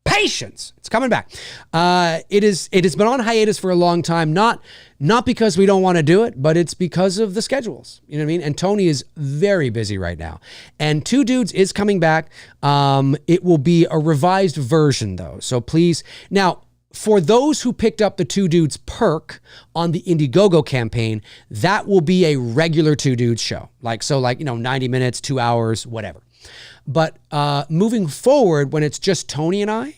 It's coming back. It has been on hiatus for a long time. Not because we don't want to do it, but it's because of the schedules. You know what I mean? And Tony is very busy right now. And Two Dudes is coming back. It will be a revised version, though. So please. Now, for those who picked up the Two Dudes perk on the Indiegogo campaign, that will be a regular Two Dudes show. 90 minutes, 2 hours, whatever. But moving forward, when it's just Tony and I,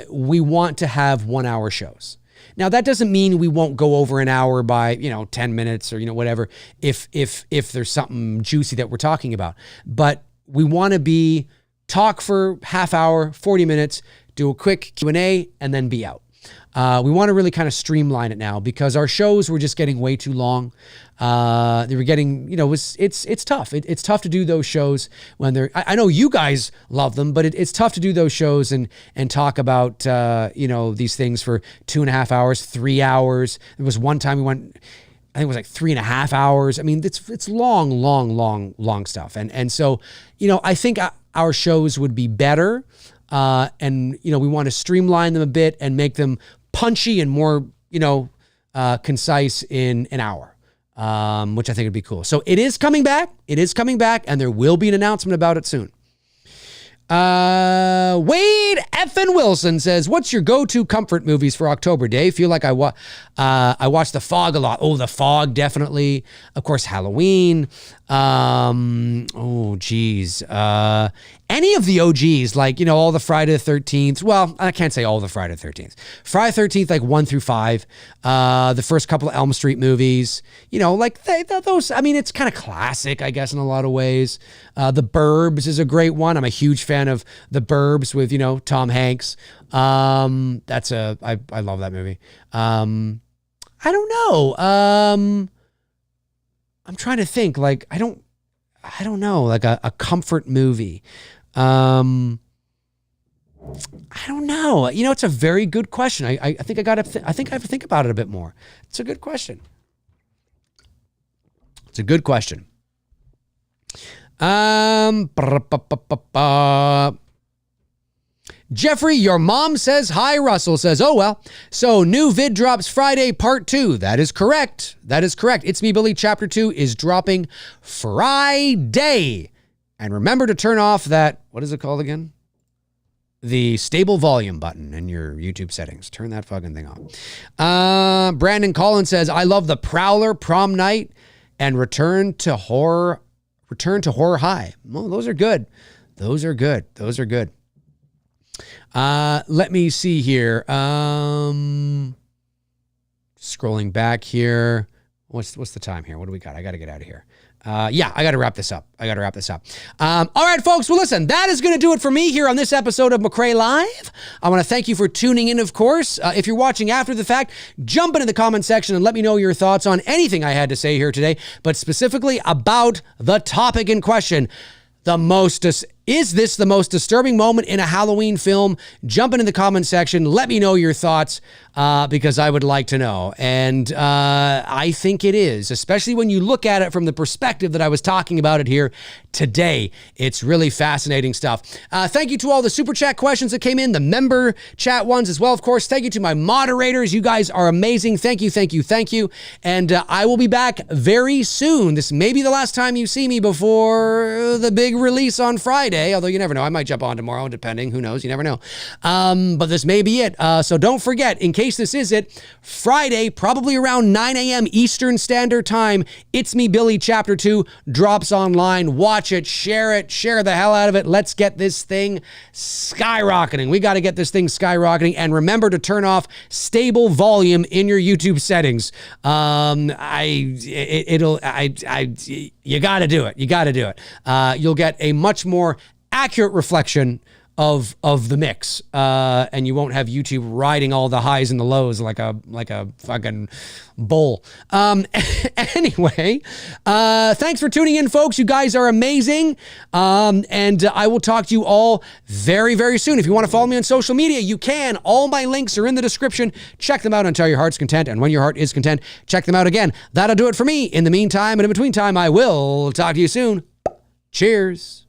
we want to have 1 hour shows. Now, that doesn't mean we won't go over an hour by, 10 minutes or, whatever, if there's something juicy that we're talking about. But we want to talk for half hour, 40 minutes, do a quick Q&A, and then be out. We want to really kind of streamline it now because our shows were just getting way too long. They were getting, it's tough. It's tough to do those shows when they're, I know you guys love them, but it's tough to do those shows and talk about, these things for 2.5 hours, 3 hours. There was one time we went, I think it was like 3.5 hours. I mean, it's long stuff. And so, I think our shows would be better. And we want to streamline them a bit and make them punchy and more, concise in an hour, which I think would be cool. So it is coming back. And there will be an announcement about it soon. Wade Effin Wilson says, what's your go-to comfort movies for October, Dave? Feel like I watch The Fog a lot. Oh, The Fog, definitely. Of course, Halloween. Any of the OGs, all the Friday the 13th. Well, I can't say all the Friday the 13th. Friday the 13th, 1 through 5. The first couple of Elm Street movies. Those, it's kind of classic, I guess, in a lot of ways. The Burbs is a great one. I'm a huge fan of The Burbs with, Tom Hanks. I love that movie. I don't know. I'm trying to think, I don't know, a comfort movie. I don't know. It's a very good question. I think I have to think about it a bit more. It's a good question. Jeffrey, your mom says hi. Russell says, oh, well, so new vid drops Friday, part 2. That is correct. It's Me, Billy, chapter 2 is dropping Friday. And remember to turn off that, what is it called again? The stable volume button in your YouTube settings. Turn that fucking thing on. Brandon Collins says, I love The Prowler, Prom Night, and Return to Horror High. Well, those are good. Let me see here. Scrolling back here. What's the time here? What do we got? I got to get out of here. I got to wrap this up. All right, folks. Well, listen, that is going to do it for me here on this episode of McRae Live. I want to thank you for tuning in, of course. If you're watching after the fact, jump into the comment section and let me know your thoughts on anything I had to say here today, but specifically about the topic in question. The most Is this the most disturbing moment in a Halloween film? Jump into the comment section. Let me know your thoughts because I would like to know. And I think it is, especially when you look at it from the perspective that I was talking about it here today. It's really fascinating stuff. Thank you to all the super chat questions that came in, the member chat ones as well, of course. Thank you to my moderators. You guys are amazing. Thank you, thank you, thank you. And I will be back very soon. This may be the last time you see me before the big release on Friday. Although you never know. I might jump on tomorrow, depending. Who knows? You never know. But this may be it. So don't forget, in case this is it, Friday, probably around 9 a.m. Eastern Standard Time, It's Me, Billy Chapter 2 drops online. Watch it, share the hell out of it. Let's get this thing skyrocketing. We got to get this thing skyrocketing. And remember to turn off stable volume in your YouTube settings. You got to do it. You got to do it. You'll get a much more accurate reflection of the mix, and you won't have YouTube riding all the highs and the lows like a fucking bull. Anyway, thanks for tuning in, folks. You guys are amazing, and I will talk to you all very, very soon. If you want to follow me on social media, you can. All my links are in the description. Check them out until your heart's content, and when your heart is content, check them out again. That'll do it for me. In the meantime and in between time, I will talk to you soon. Cheers.